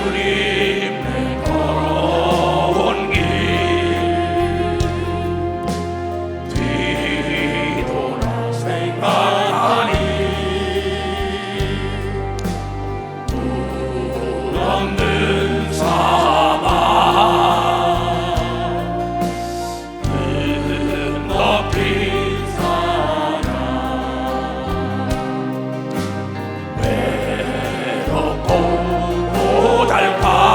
주님을 걸어온 길 뒤돌아 생각하니 물 없는 사막 높인 산하 외롭고 고달파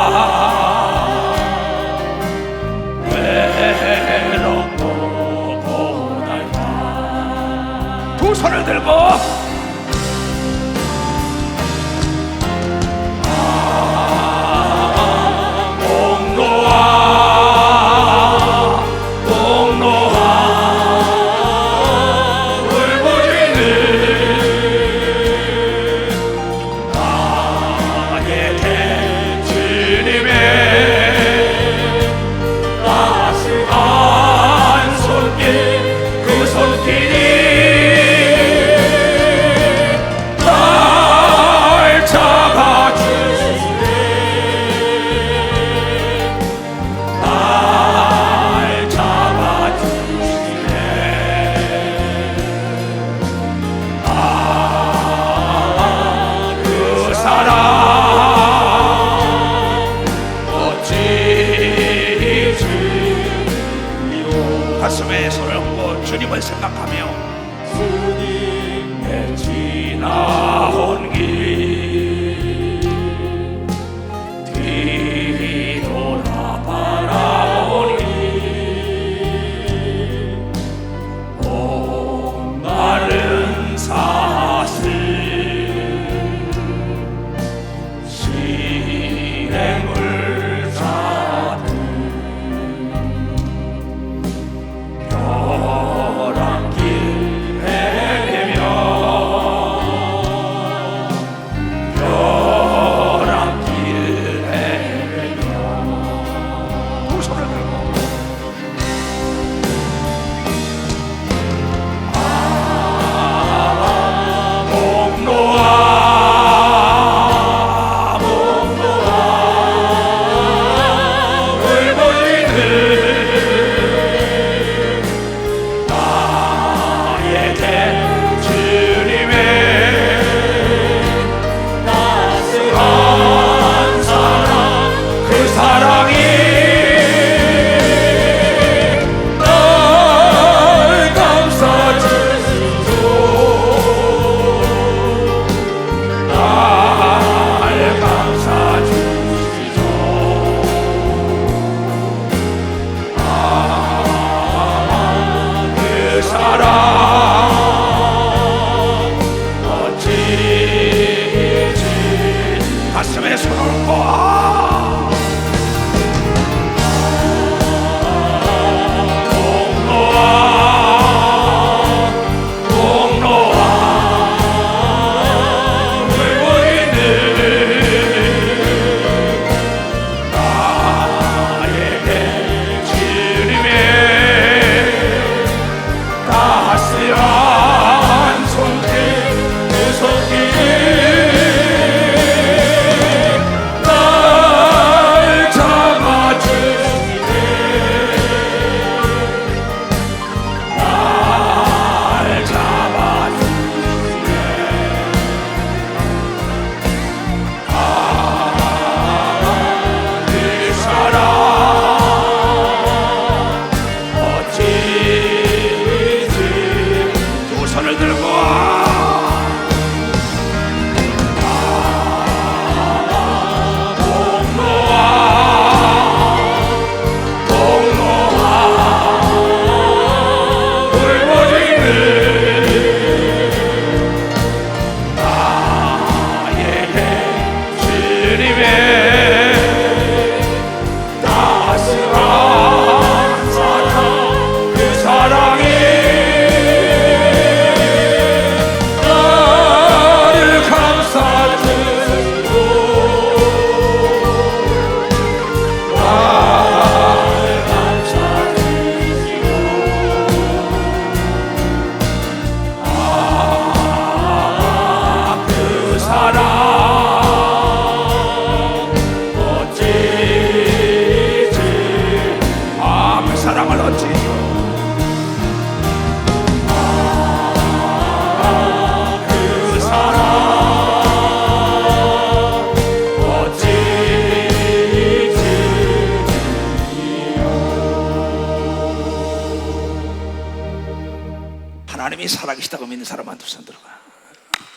하나님이 살아계시다고 믿는 사람만 두 손 들어가.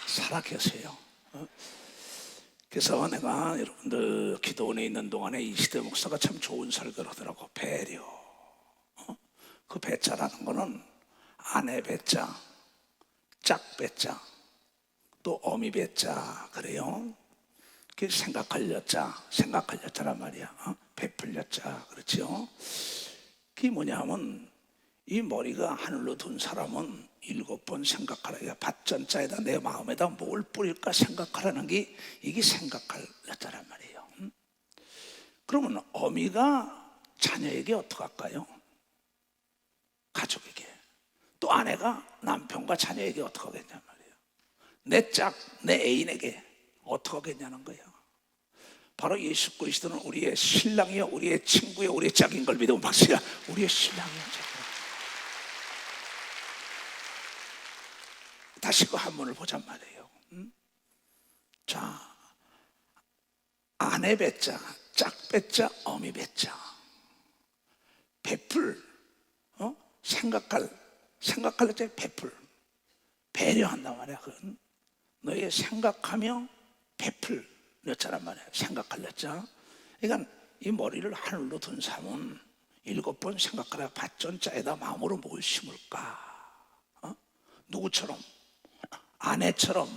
살아계세요. 그래서 내가 여러분들 기도원에 있는 동안에 이시대 목사가 참 좋은 설교를 하더라고. 배려. 그 배자라는 거는 아내 배자, 짝 배자, 또 어미 배자 그래요. 그 생각할 여자, 생각할 여자란 말이야. 베풀 여자, 그렇죠? 그게 뭐냐면 이 머리가 하늘로 둔 사람은 7번 생각하라. 밭전자에다 내 마음에다 뭘 뿌릴까 생각하라는 게 이게 생각할 여자란 말이에요. 그러면 어미가 자녀에게 어떻게 할까요? 가족에게. 또 아내가 남편과 자녀에게 어떻게 하겠냔 말이에요. 내 짝, 내 애인에게 어떻게 하겠냐는 거예요. 바로 예수 그리스도는 우리의 신랑이요, 우리의 친구요, 우리의 짝인 걸 믿으면 박수야. 우리의 신랑이요, 짝이요. 다시 그 한문을 보잔 말이에요. 자, 아내 배자, 짝 배자, 어미 배자. 베풀, 생각할 때 베풀, 배려한단 말이야. 그건 너의 생각하며 베풀 여자란 말이야. 생각할 여자. 그러니까 이 머리를 하늘로 둔 사람은 7번 생각하라. 밭전자에다 마음으로 뭘 심을까? 누구처럼? 아내처럼,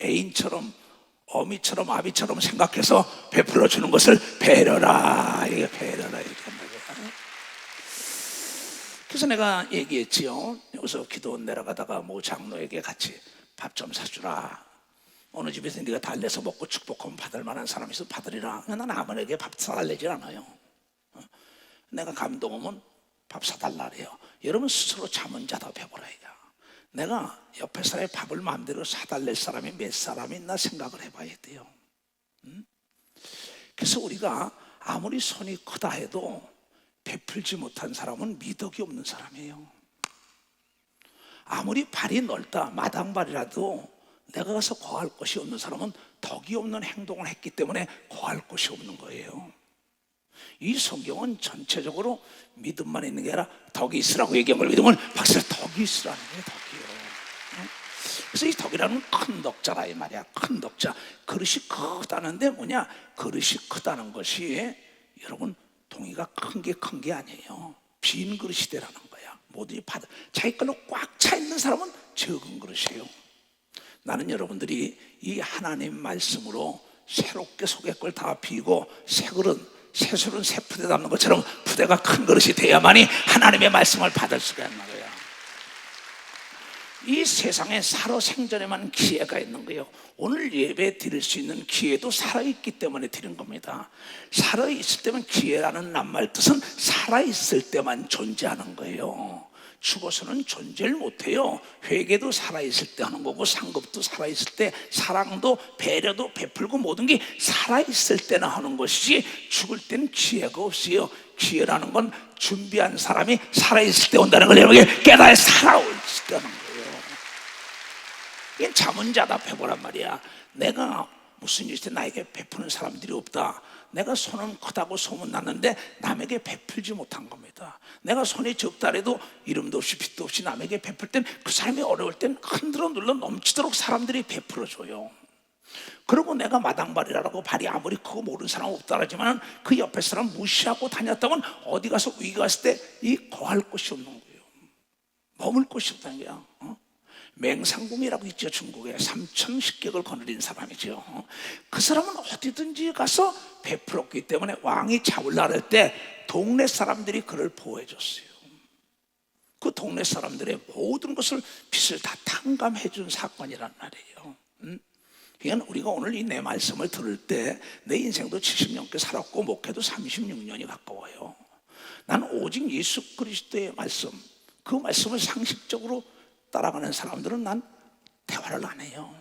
애인처럼, 어미처럼, 아비처럼 생각해서 베풀어 주는 것을 배려라. 이게 배려라 이렇게 말이야. 그래서 내가 얘기했지요. 여기서 기도원 내려가다가 뭐 장로에게 같이 밥 좀 사주라. 어느 집에서 네가 달래서 먹고 축복하면 받을 만한 사람이 있어 받으리라. 난 아무에게 밥 사달래질 않아요. 내가 감동하면 밥 사달라 그래요. 여러분 스스로 잠은 자다 배보라 이거. 내가 옆에 사람의 밥을 마음대로 사달랠 사람이 몇 사람이 있나 생각을 해봐야 돼요. 그래서 우리가 아무리 손이 크다 해도 베풀지 못한 사람은 미덕이 없는 사람이에요. 아무리 발이 넓다 마당발이라도 내가 가서 거할 곳이 없는 사람은 덕이 없는 행동을 했기 때문에 거할 곳이 없는 거예요. 이 성경은 전체적으로 믿음만 있는 게 아니라 덕이 있으라고 얘기한 걸 믿으면 박사 덕이 있으라는 게 덕이에요. 그래서 이 덕이라는 큰 덕자라 이 말이야. 큰 덕자. 그릇이 크다는데 뭐냐? 그릇이 크다는 것이 여러분 동이가 큰 게 아니에요. 빈 그릇이 되라는 거야. 모두 받아. 자기 걸로 꽉 차 있는 사람은 적은 그릇이에요. 나는 여러분들이 이 하나님 말씀으로 새롭게 속의 걸 다 비고 새 술은 새 푸대 담는 것처럼 푸대가 큰 그릇이 돼야만이 하나님의 말씀을 받을 수가 있는 거예요. 이 세상에 살아 생전에만 기회가 있는 거예요. 오늘 예배 드릴 수 있는 기회도 살아있기 때문에 드린 겁니다. 살아있을 때만 기회라는 낱말 뜻은 살아있을 때만 존재하는 거예요. 죽어서는 존재를 못해요. 회개도 살아있을 때 하는 거고 상급도 살아있을 때, 사랑도 배려도 베풀고 모든 게 살아있을 때나 하는 것이지 죽을 때는 기회가 없어요. 기회라는 건 준비한 사람이 살아있을 때 온다는 걸 여러분이 깨달아 살아있을 때 하는 거예요. 이게 자문자답 해보란 말이야. 내가 무슨 일일 때 나에게 베푸는 사람들이 없다. 내가 손은 크다고 소문났는데 남에게 베풀지 못한 겁니다. 내가 손이 적다 해도 이름도 없이 빛도 없이 남에게 베풀 땐 그 사람이 어려울 땐 흔들어 눌러 넘치도록 사람들이 베풀어줘요. 그리고 내가 마당발이라고 발이 아무리 크고 모르는 사람 없다 하지만 그 옆에 사람 무시하고 다녔다면 어디 가서 위기 왔을 때 이 거할 곳이 없는 거예요. 머물 곳이 없다는 거야. 맹상궁이라고 있죠. 중국에 3,000식객을 거느린 사람이죠. 그 사람은 어디든지 가서 베풀었기 때문에 왕이 잡으려고 할 때 동네 사람들이 그를 보호해 줬어요. 그 동네 사람들의 모든 것을 빚을 다 탕감해 준 사건이란 말이에요. 그러니까 우리가 오늘 이 내 말씀을 들을 때 내 인생도 70년께 살았고 목회도 36년이 가까워요. 나는 오직 예수 그리스도의 말씀, 그 말씀을 상식적으로 따라가는 사람들은 난 대화를 안 해요.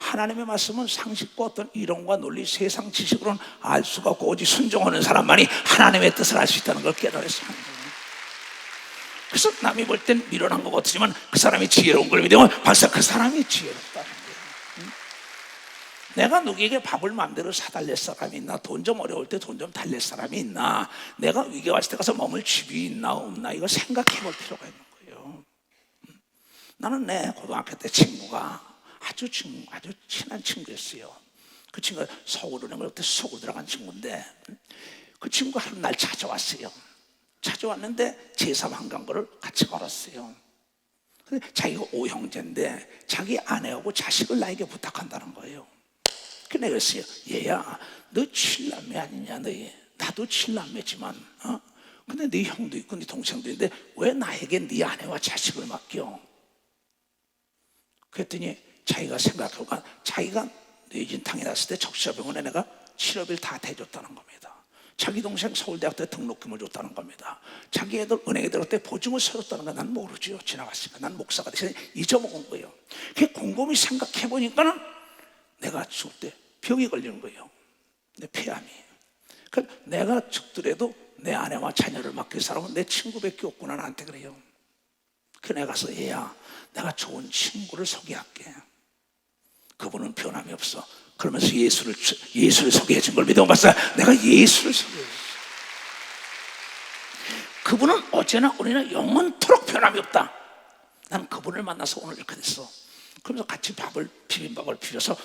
하나님의 말씀은 상식과 어떤 이론과 논리, 세상 지식으로는 알 수가 없고 오직 순종하는 사람만이 하나님의 뜻을 알 수 있다는 걸 깨달아서 하는 거예요. 그래서 남이 볼 땐 미련한 것 같지만 그 사람이 지혜로운 걸 믿으면 벌써 그 사람이 지혜롭다는 거예요. 내가 누구에게 밥을 마음대로 사달랠 사람이 있나? 돈 좀 어려울 때 돈 좀 달랠 사람이 있나? 내가 위기가 왔을 때 가서 머물 집이 있나 없나? 이거 생각해 볼 필요가 있는 거예요. 나는 내 고등학교 때 친구가 아주 친한 친구였어요. 그 친구가 서울에 그때 서울 들어간 친구인데 그 친구가 한 날 찾아왔어요. 찾아왔는데 제3 한강거를 같이 걸었어요. 근데 자기가 오형제인데 자기 아내하고 자식을 나에게 부탁한다는 거예요. 그래서 내가 그랬어요. 얘야, 너 7남매 아니냐? 너 나도 7남매지만 근데 네 형도 있고 네 동생도 있는데 왜 나에게 네 아내와 자식을 맡겨? 그랬더니 자기가 생각해보니까 자기가 뇌진탕이 났을 때 적시병원에 내가 치료비를 다 대줬다는 겁니다. 자기 동생 서울대학교에 등록금을 줬다는 겁니다. 자기 애들 은행에 들어갈 때 보증을 서줬다는 건 난 모르죠. 지나갔으니까. 난 목사가 돼서 잊어먹은 거예요. 그게 곰곰이 생각해보니까는 내가 죽을 때 병이 걸리는 거예요. 내 폐암이. 그러니까 내가 죽더라도 내 아내와 자녀를 맡길 사람은 내 친구밖에 없구나 나한테 그래요. 그 내가 가서 얘야, 내가 좋은 친구를 소개할게. 그분은 변함이 없어. 그러면서 예수를 소개해 준 걸 믿어 봤어요. 내가 예수를 소개해 줬어. 그분은 어제나 오늘이나 영원토록 변함이 없다. 나는 그분을 만나서 오늘 이렇게 됐어. 그러면서 같이 비빔밥을 비벼서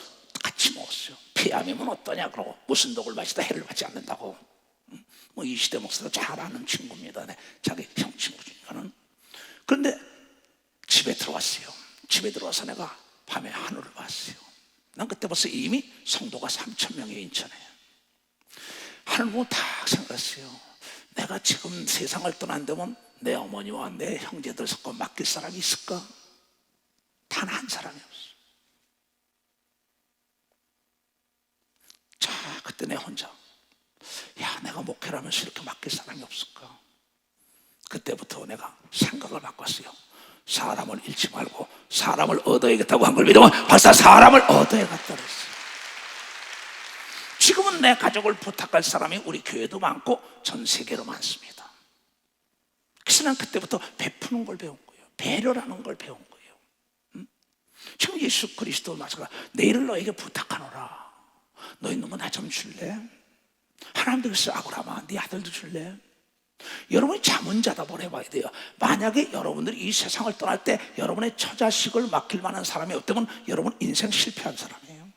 같이 먹었어요. 폐암이면 어떠냐 그러고 무슨 독을 마시다 해를 받지 않는다고. 뭐 이 시대 목사도 잘 아는 친구입니다. 네, 자기 형 친구니까는. 그런데 집에 들어왔어요. 집에 들어와서 내가 밤에 하늘을 봤어요. 난 그때 벌써 이미 성도가 3,000명이 인천에. 하늘 보고 딱 생각했어요. 내가 지금 세상을 떠난다면 내 어머니와 내 형제들 섞어 맡길 사람이 있을까? 단 한 사람이 없어. 자, 그때 내 혼자 야, 내가 목회를 하면서 이렇게 맡길 사람이 없을까? 그때부터 내가 생각을 바꿨어요. 사람을 잃지 말고 사람을 얻어야겠다고 한 걸 믿으면 벌써 사람을 얻어야겠다 그랬어요. 지금은 내 가족을 부탁할 사람이 우리 교회도 많고 전 세계로 많습니다. 그래서 난 그때부터 베푸는 걸 배운 거예요. 배려라는 걸 배운 거예요. 지금 예수 그리스도 마찬가지. 내일을 너에게 부탁하노라. 너 있는 거 나 좀 줄래? 하나님도 그랬어요. 아브라함아, 네 아들도 줄래? 여러분이 자문자답을 해봐야 돼요. 만약에 여러분들이 이 세상을 떠날 때 여러분의 처자식을 맡길 만한 사람이 없다면 여러분 인생 실패한 사람이에요.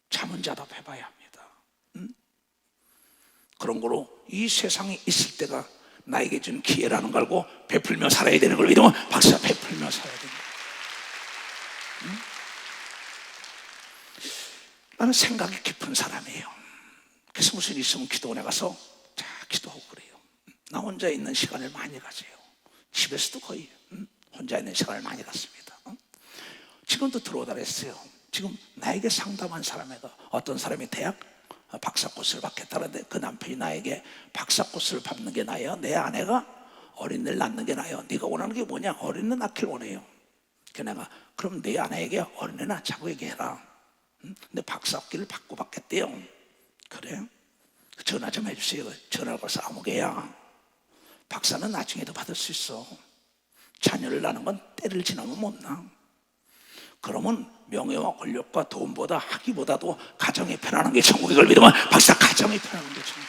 자문자답 해봐야 합니다. 그런 거로 이 세상에 있을 때가 나에게 준 기회라는 걸 알고 베풀며 살아야 되는 걸 믿으면 박사 베풀며 살아야 됩니다. 나는 생각이 깊은 사람이에요. 그래서 무슨 일 있으면 기도원에 가서 기도하고 그래요. 나 혼자 있는 시간을 많이 가져요. 집에서도 거의 혼자 있는 시간을 많이 갖습니다. 지금도 들어오다 그랬어요. 지금 나에게 상담한 사람에게 어떤 사람이 대학 박사코스를 받겠다는데 그 남편이 나에게 박사코스를 받는 게 나아요? 내 아내가 어린애를 낳는 게 나아요? 네가 원하는 게 뭐냐? 어린애 낳기를 원해요. 그래서 내가 그럼 내 아내에게 어린애 낳자고 얘기해라. 근데 박사학위를 받고 받겠대요. 그래? 전화 좀 해주세요. 전화를 걸어서 아무개야, 박사는 나중에도 받을 수 있어. 자녀를 낳는 건 때를 지나면 못 낳아. 그러면 명예와 권력과 돈보다 학위보다도 가정이 편안한 게 천국인 걸 믿으면 박사 가정이 편안한 게 천국.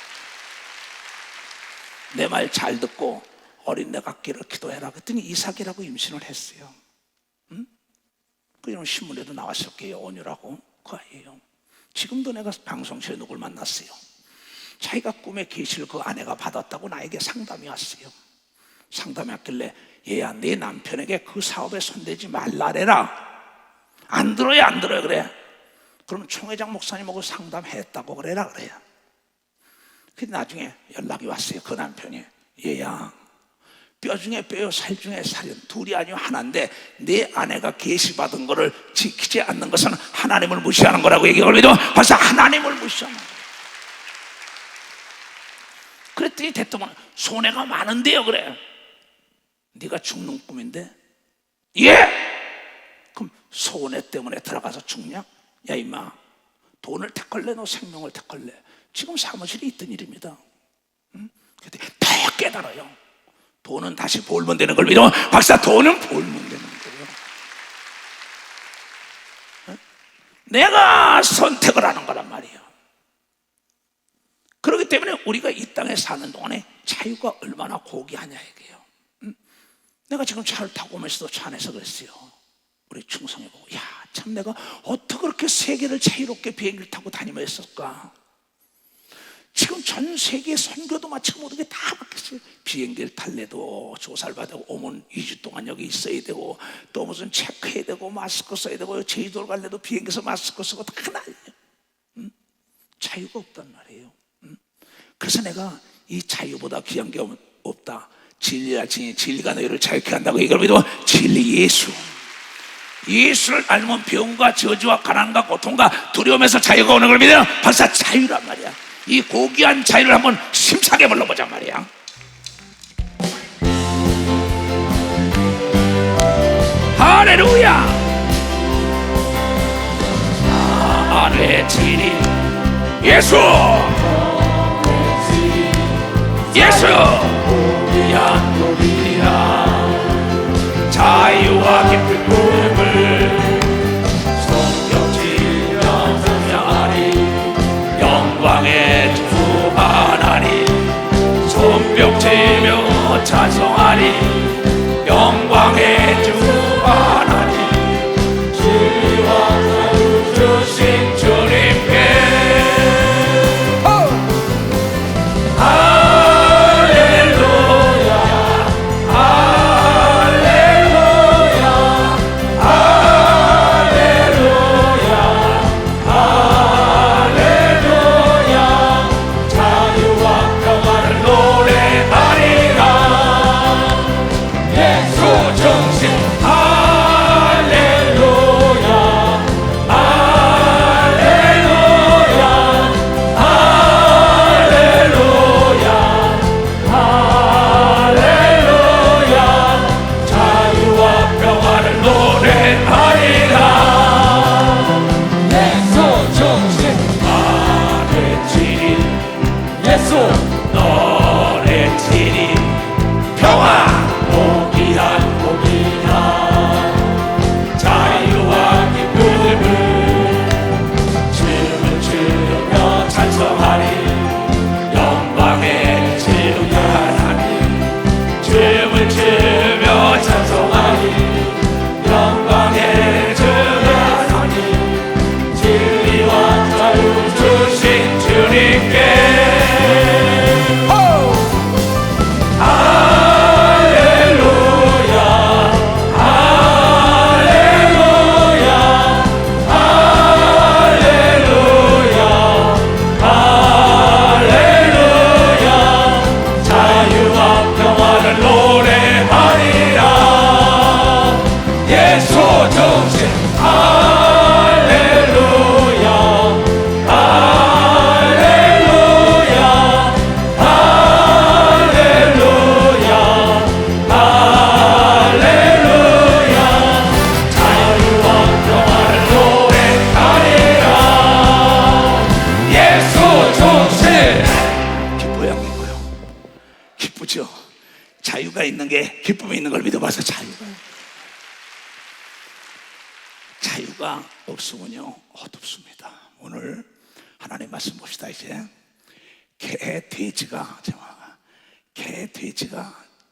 내 말 잘 듣고 어린애 갖기를 기도해라. 그랬더니 이삭이라고 임신을 했어요. 그 신문에도 나왔을 거예요. 온유라고 그 아이예요. 지금도 내가 방송실에 누굴 만났어요. 자기가 꿈에 계시를 그 아내가 받았다고 나에게 상담이 왔어요. 상담이 왔길래 얘야, 네 남편에게 그 사업에 손대지 말라래라. 안 들어요, 안 들어요. 그래. 그럼 총회장 목사님하고 상담했다고 그래라 그래요. 근데 나중에 연락이 왔어요. 그 남편이 얘야, 뼈 중에 뼈요 살 중에 살은 둘이 아니요 하나인데 네 아내가 계시받은 거를 지키지 않는 것은 하나님을 무시하는 거라고 얘기를 믿으면 벌써 하나님을 무시하는 거예요. 그랬더니 대통령 손해가 많은데요. 그래. 네가 죽는 꿈인데 예? 그럼 손해 때문에 들어가서 죽냐? 야 임마, 돈을 택할래? 너 생명을 택할래? 지금 사무실에 있던 일입니다. 그때 더 깨달아요. 돈은 다시 벌면 되는 걸 믿으면 박사 돈은 벌면 되는 거예요. 내가 선택을 하는 거란 말이에요. 그렇기 때문에 우리가 이 땅에 사는 동안에 자유가 얼마나 고귀하냐 이게요. 내가 지금 차를 타고 오면서도 차 안에서 그랬어요. 우리 충성해보고, 야, 참 내가 어떻게 그렇게 세계를 자유롭게 비행기를 타고 다니며 했을까? 지금 전 세계 선교도 마치고 모든 게 다 바뀌었어요. 비행기를 탈래도 조사를 받고 오면 2주 동안 여기 있어야 되고, 또 무슨 체크해야 되고, 마스크 써야 되고, 제주도를 갈래도 비행기에서 마스크 쓰고 다 난리예요. 자유가 없단 말이에요. 그래서 내가 이 자유보다 귀한 게 없다. 진리가 너희를 자유케 한다고 이걸 믿어. 진리 예수를 알면 병과 저주와 가난과 고통과 두려움에서 자유가 오는 걸 믿어. 벌써 자유란 말이야. 이 고귀한 자유를 한번 심차게 불러보자 말이야. 할렐루야. 나의 진리 예수 고귀한 복이라 자유와 기쁨을 성경지며 찬양하리. 영광의 주 하나님 손뼉치며 찬송하리. 영광의 주 하나님 진리와 자유 주신 주님께 자유가 있는 게 기쁨이 있는 걸 믿어봐서 자유가 없으면요 어둡습니다. 오늘 하나님 말씀 봅시다. 이제 돼지가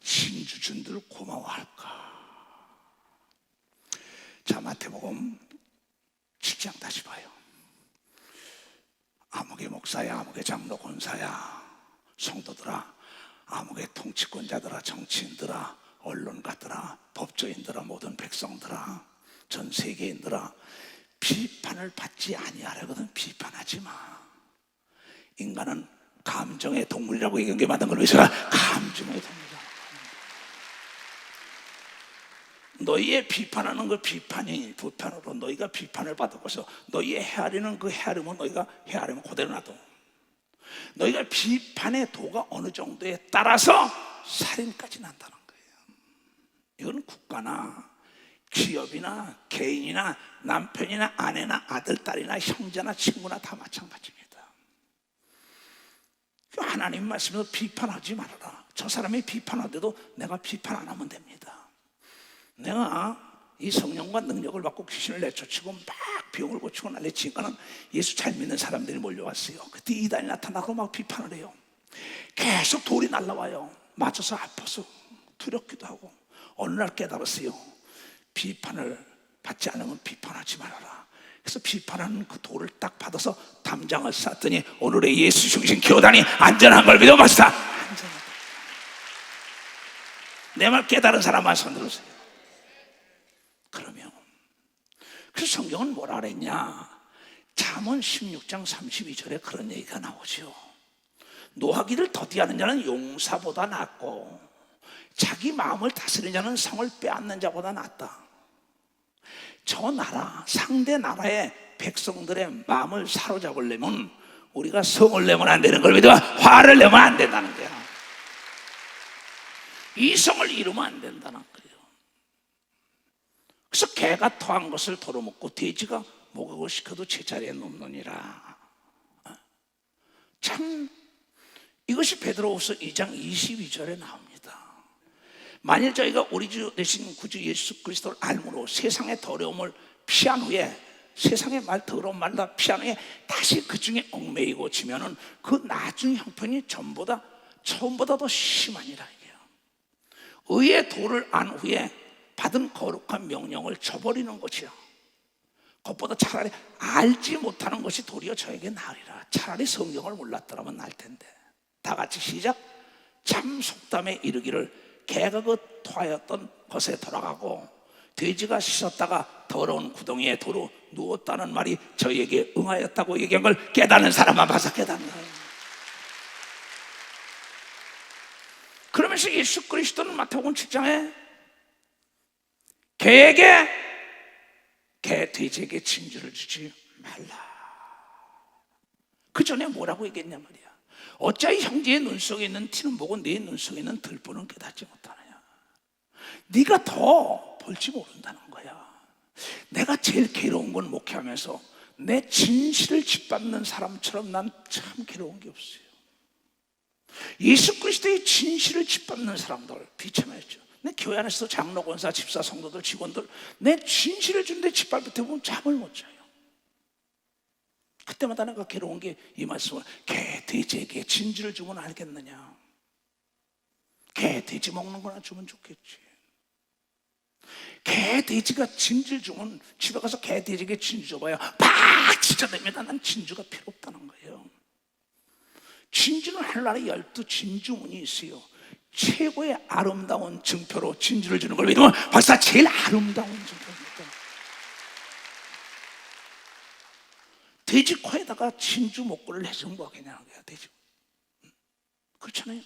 진주 준들 고마워할까? 자, 마태복음 7장 다시 봐요. 아무개 목사야, 아무개 장로 권사야, 성도들아, 아무개 통치권자들아, 정치인들아, 언론가들아, 법조인들아, 모든 백성들아, 전 세계인들아, 비판을 받지 아니하려거든. 비판하지 마. 인간은 감정의 동물이라고 얘기한 게 맞는 걸 위해서 감정의 동물이야. 너희의 비판하는 그 비판으로 너희가 비판을 받고서 너희의 헤아리는 그 헤아림은 너희가 헤아리면 그대로 놔둬. 너희가 비판의 도가 어느 정도에 따라서 살인까지 난다는 거예요. 이건 국가나 기업이나 개인이나 남편이나 아내나 아들, 딸이나 형제나 친구나 다 마찬가지입니다. 하나님 말씀에서 비판하지 말아라. 저 사람이 비판하는데도 내가 비판 안 하면 됩니다. 내가 이 성령과 능력을 받고 귀신을 내쫓고 막 병을 고치고 난리치니까는 예수 잘 믿는 사람들이 몰려왔어요. 그때 이단이 나타나고 막 비판을 해요. 계속 돌이 날라와요. 맞아서 아파서 두렵기도 하고 어느 날 깨달았어요. 비판을 받지 않으면 비판하지 말아라. 그래서 비판하는 그 돌을 딱 받아서 담장을 쌌더니 오늘의 예수 중심 교단이 안전한 걸 믿어봤다. 안전하다. 내 말 깨달은 사람만 손 들어주세요. 그러면 그래서 성경은 뭐라 그랬냐? 잠언 16장 32절에 그런 얘기가 나오죠. 노하기를 더디하는 자는 용사보다 낫고 자기 마음을 다스리는 자는 성을 빼앗는 자보다 낫다. 저 나라, 상대 나라의 백성들의 마음을 사로잡으려면 우리가 성을 내면 안 되는 걸 믿어. 화를 내면 안 된다는 거야. 이성을 이루면 안 된다는 거예요. 그래서 개가 토한 것을 덜어먹고 돼지가 목욕을 시켜도 제자리에 눕느니라. 참 이것이 베드로후서 2장 22절에 나옵니다. 만일 저희가 우리 주 되신 구주 예수 그리스도를 알므로 세상의 더러움을 피한 후에, 세상의 말 더러운 말 다 피한 후에 다시 그 중에 얽매이고 지면은 그 나중 형편이 전보다 처음보다 더 심하니라. 이게요. 의의 도를 안 후에 받은 거룩한 명령을 저버리는 것이요, 그것보다 차라리 알지 못하는 것이 도리어 저에게 나으리라. 차라리 성경을 몰랐더라면 나을 텐데. 다 같이 시작. 참 속담에 이르기를 개가 그 토하였던 것에 돌아가고 돼지가 씻었다가 더러운 구덩이에 도로 누웠다는 말이 저희에게 응하였다고 얘기한 걸 깨닫는 사람만 봐서 깨닫는 거예요. 그러면서 예수 그리스도는 마태복음 7장에 개에게, 돼지에게 진주를 주지 말라. 그 전에 뭐라고 얘기했냐 말이야. 어찌하여 형제의 눈 속에 있는 티는 보고 내 눈 속에 있는 들보는 깨닫지 못하느냐. 네가 더 볼지 모른다는 거야. 내가 제일 괴로운 건 목회하면서 내 진실을 짓밟는 사람처럼 난 참 괴로운 게 없어요. 예수 그리스도의 진실을 짓밟는 사람들 비참했죠. 내 교회 안에서 장로, 권사, 집사, 성도들, 직원들 내 진실을 주는데 짓밟을 때 보면 잠을 못 자요. 그때마다 내가 괴로운 게 이 말씀을, 개, 돼지에게 진주를 주면 알겠느냐. 개, 돼지 먹는 거나 주면 좋겠지. 개, 돼지가 진주를 주면 집에 가서 개, 돼지에게 진주 줘봐요. 팍 찢어냅니다. 난 진주가 필요 없다는 거예요. 진주는 하늘나라에 12진주문이 있어요. 최고의 아름다운 증표로 진주를 주는 걸 믿으면 벌써 제일 아름다운 증표입니다. 돼지 코에다가 진주 목걸이를 해주면 뭐하겠냐는 거야. 돼지. 그렇잖아요.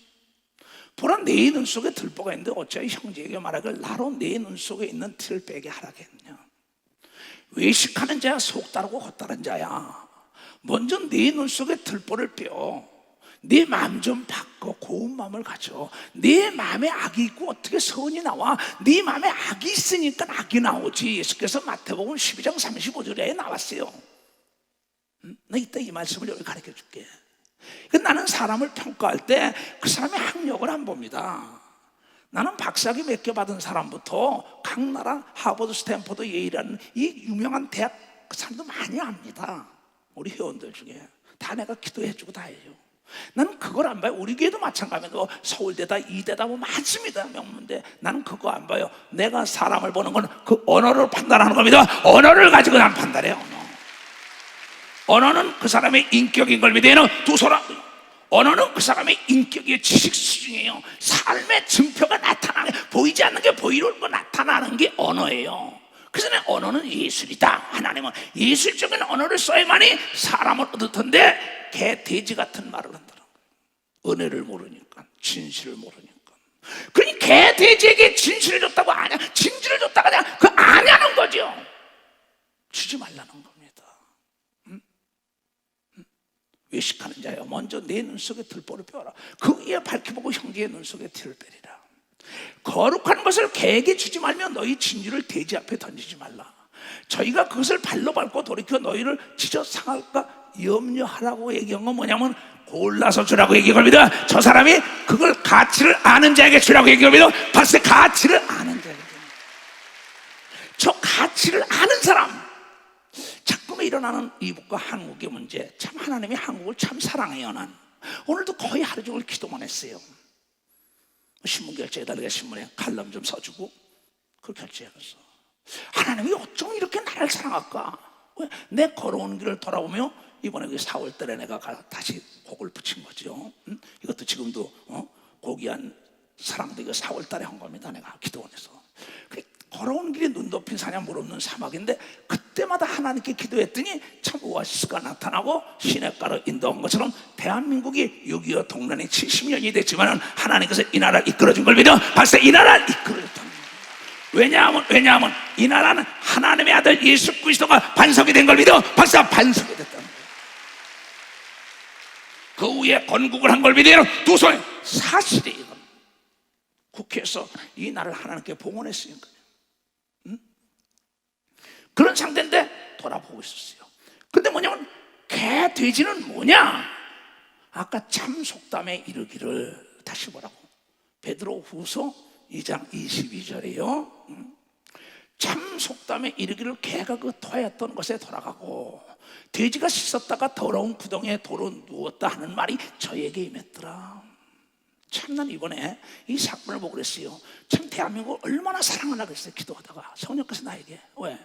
보라 내 눈 속에 들보가 있는데 어찌하여 형제에게 말하길 나로 내 눈 속에 있는 티를 빼게 하라겠냐. 외식하는 자야 속 다르고 겉 다른 자야. 먼저 내 눈 속에 들보를 빼어 네 마음 좀 바꿔 고운 마음을 가져. 네 마음에 악이 있고 어떻게 선이 나와? 네 마음에 악이 있으니까 악이 나오지. 예수께서 마태복음 12장 35절에 나왔어요. 나 이따 이 말씀을 여기 가르쳐 줄게. 나는 사람을 평가할 때 그 사람의 학력을 안 봅니다. 나는 박사학위 몇 개 받은 사람부터 각 나라 하버드, 스탠포드, 예일이라는 이 유명한 대학 그 사람도 많이 압니다. 우리 회원들 중에 다 내가 기도해주고 다 해요. 나는 그걸 안 봐요. 우리 교회도 마찬가지입니다. 뭐 서울대다, 이대다 뭐 많습니다. 명문대. 나는 그거 안 봐요. 내가 사람을 보는 건 그 언어를 판단하는 겁니다. 언어를 가지고 난 판단해요. 언어는 그 사람의 인격인 걸 믿어요. 두 사람. 언어는 그 사람의 인격의 지식 수준이에요. 삶의 증표가 나타나는, 보이지 않는 게 보이고 나타나는 게 언어예요. 그래서 언어는 예술이다. 하나님은 예술적인 언어를 써야만이 사람을 얻을 텐데 개, 돼지 같은 말을 한다는 거예요. 은혜를 모르니까, 진실을 모르니까. 그러니 개, 돼지에게 진실을 줬다고 아냐, 진실을 줬다고 아냐, 그 아냐는 거죠. 주지 말라는 겁니다. 외식하는 자여 먼저 내 눈 속에 들보를 빼어라. 그 위에 밝혀보고 형제의 눈 속에 티를 빼리라. 거룩한 것을 개에게 주지 말며 너희 진주를 돼지 앞에 던지지 말라. 저희가 그것을 발로 밟고 돌이켜 너희를 찢어 상할까 염려하라고 얘기한 건 뭐냐면 골라서 주라고 얘기한 겁니다. 저 사람이 그걸 가치를 아는 자에게 주라고 얘기한 겁니다. 벌써 가치를 아는 자에게. 저 가치를 아는 사람. 자꾸만 일어나는 이북과 한국의 문제. 참 하나님이 한국을 참 사랑해요. 난 오늘도 거의 하루 종일 기도만 했어요. 신문 결제해달라고 신문에 칼럼 좀 써주고 그 결제했어. 하나님이 어쩜 이렇게 나를 사랑할까? 왜? 내 걸어온 길을 돌아보며 이번에 4월 달에 내가 다시 곡을 붙인 거죠. 이것도 지금도 고귀한 사랑도 이거 4월 달에 한 겁니다. 내가 기도원에서. 걸어온 길이 눈 덮인 사냥 물 없는 사막인데 그때마다 하나님께 기도했더니 참 오아시스가 나타나고 시냇가로 인도한 것처럼 대한민국이 6.25 동란이 70년이 됐지만 하나님께서 이 나라를 이끌어준 걸 믿어 박사 이 나라를 이끌어줬다는 거예요. 왜냐하면 이 나라는 하나님의 아들 예수 그리스도가 반석이 된 걸 믿어 박사 반석이 됐다는 거예요. 그 위에 건국을 한 걸 믿어 두 손에 사실이 이건 국회에서 이 나라를 하나님께 봉헌했으니까 그런 상태인데 돌아보고 있었어요. 근데 뭐냐면 개 돼지는 뭐냐? 아까 참 속담에 이르기를 다시 보라고 베드로 후서 2장 22절이에요. 참 속담에 이르기를 개가 그 토했던 것에 돌아가고 돼지가 씻었다가 더러운 구덩이에 도로 누웠다 하는 말이 저에게 임했더라. 참 난 이번에 이 사건을 보고 그랬어요. 참 대한민국을 얼마나 사랑하나 그랬어요. 기도하다가 성령께서 나에게 왜?